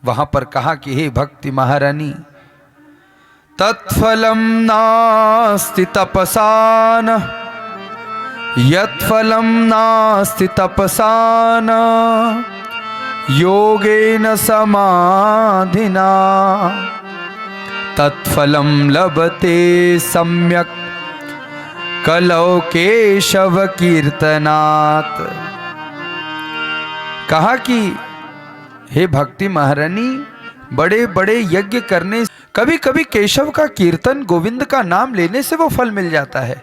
वहां पर कहा कि हे भक्ति महारानी, तत्फलम नास्ति तपसान यत्फलम नास्ति तपसान योगेन समाधिना तत्फलम लभते सम्यक कलौ केशव कीर्तनात्। कहा कि हे भक्ति महारानी, बड़े बड़े यज्ञ करने, कभी कभी केशव का कीर्तन, गोविंद का नाम लेने से वो फल मिल जाता है।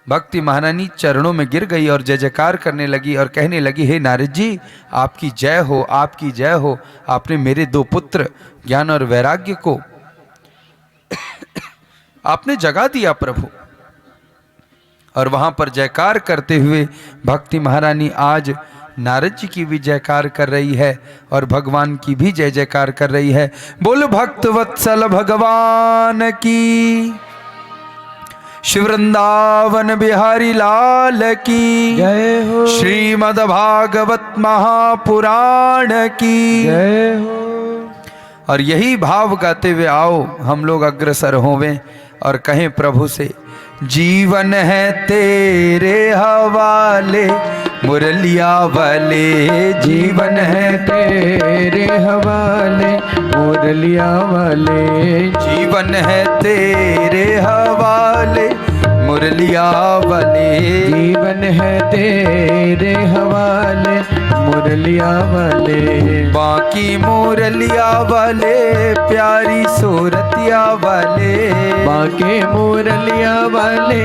भक्ति महारानी चरणों में गिर गई और जय जयकार करने लगी और कहने लगी, हे नारद जी, आपकी जय हो, आपकी जय हो। आपने मेरे दो पुत्र ज्ञान और वैराग्य को आपने जगा दिया प्रभु। और वहां पर जयकार करते हुए भक्ति महारानी आज नारद जी की भी जयकार कर रही है और भगवान की भी जय जयकार कर रही है। बोल भक्त वत्सल भगवान की, श्री वृंदावन बिहारी लाल की जय हो, श्रीमद् भागवत महापुराण की जय हो। और यही भाव गाते हुए आओ हम लोग अग्रसर होवें और कहें प्रभु से, जीवन है तेरे हवाले मुरलिया वाले, जीवन है तेरे हवाले मुरलिया वाले, जीवन है तेरे हवाले मुरलिया वाले, जीवन है तेरे हवाले मुरलिया वाले। बाकी मुरलिया वाले प्यारी सूरतिया वाले, बाके मुरलिया वाले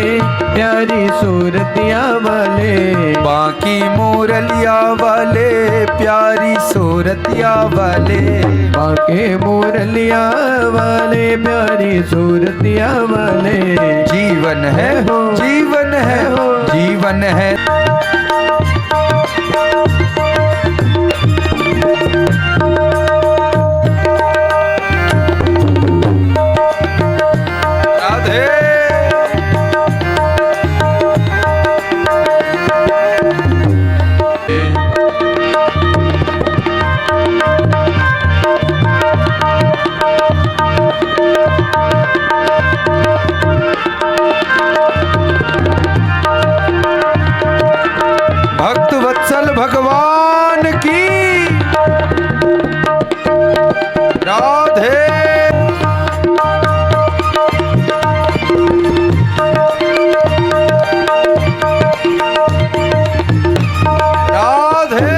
प्यारी सूरतिया वाले, बाकी मुरलिया वाले प्यारी सूरतिया वाले, बाके मुरलिया वाले प्यारी सूरतिया वाले। जीवन है हो, जीवन है हो, जीवन है। भगवान की राधे। राधे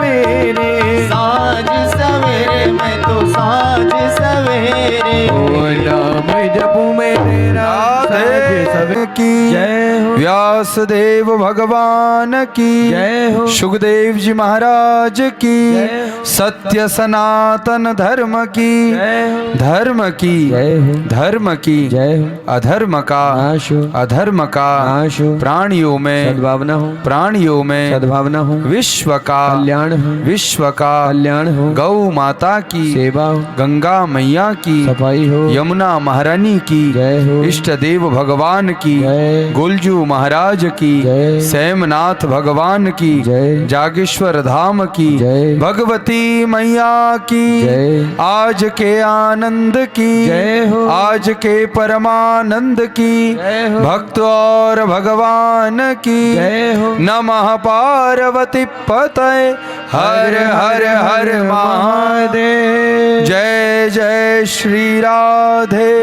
मेरे साँझ सवेरे, मैं तो साँझ सवेरे ओ नाम जपू मैं तेरा, राधे की जय हो। व्यासदेव भगवान की जय हो। सुखदेव जी महाराज की जय हो। सत्य सनातन धर्म की जय हो। धर्म की जय हो। धर्म की जय हो। अधर्म का नाश हो। अधर्म का नाश हो। प्राणियों में सद्भावना हो। प्राणियों में सद्भावना हो। विश्व का कल्याण हो। विश्व का कल्याण हो। गौ माता की सेवा हो। गंगा मैया की सफाई हो। यमुना महारानी की जय हो। इष्ट देव भगवान की जय। गुलजू महाराज की जय। सैमनाथ भगवान की जय। जागेश्वर धाम की जय। भगवती मैया की जय। आज के आनंद की जय हो। आज के परमानंद की जय हो। भक्त और भगवान की जय हो। नमः पार्वती पतये हर हर हर महादेव जय जय श्री राधे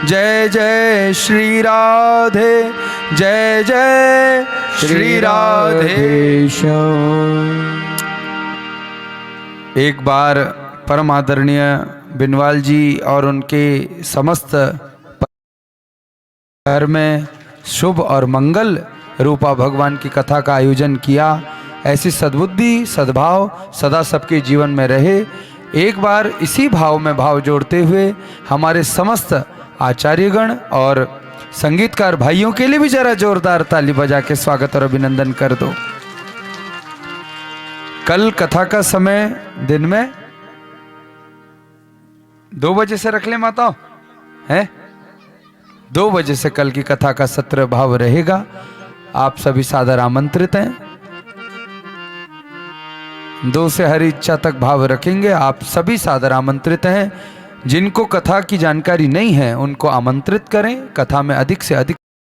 जय जय श्री राधे जय जय श्री राधे। एक बार परम आदरणीय बिनवाल जी और उनके समस्त घर में शुभ और मंगल रूपा भगवान की कथा का आयोजन किया। ऐसी सद्बुद्धि सद्भाव सदा सबके जीवन में रहे। एक बार इसी भाव में भाव जोड़ते हुए हमारे समस्त आचार्यगण और संगीतकार भाइयों के लिए भी जरा जोरदार ताली बजा के स्वागत और अभिनंदन कर दो। कल कथा का समय दिन में 2 बजे से रख ले माताओं, हैं 2 बजे से कल की कथा का सत्र भाव रहेगा। आप सभी सादर आमंत्रित हैं। 2 से हर इच्छा तक भाव रखेंगे। आप सभी सादर आमंत्रित हैं। जिनको कथा की जानकारी नहीं है उनको आमंत्रित करें। कथा में अधिक से अधिक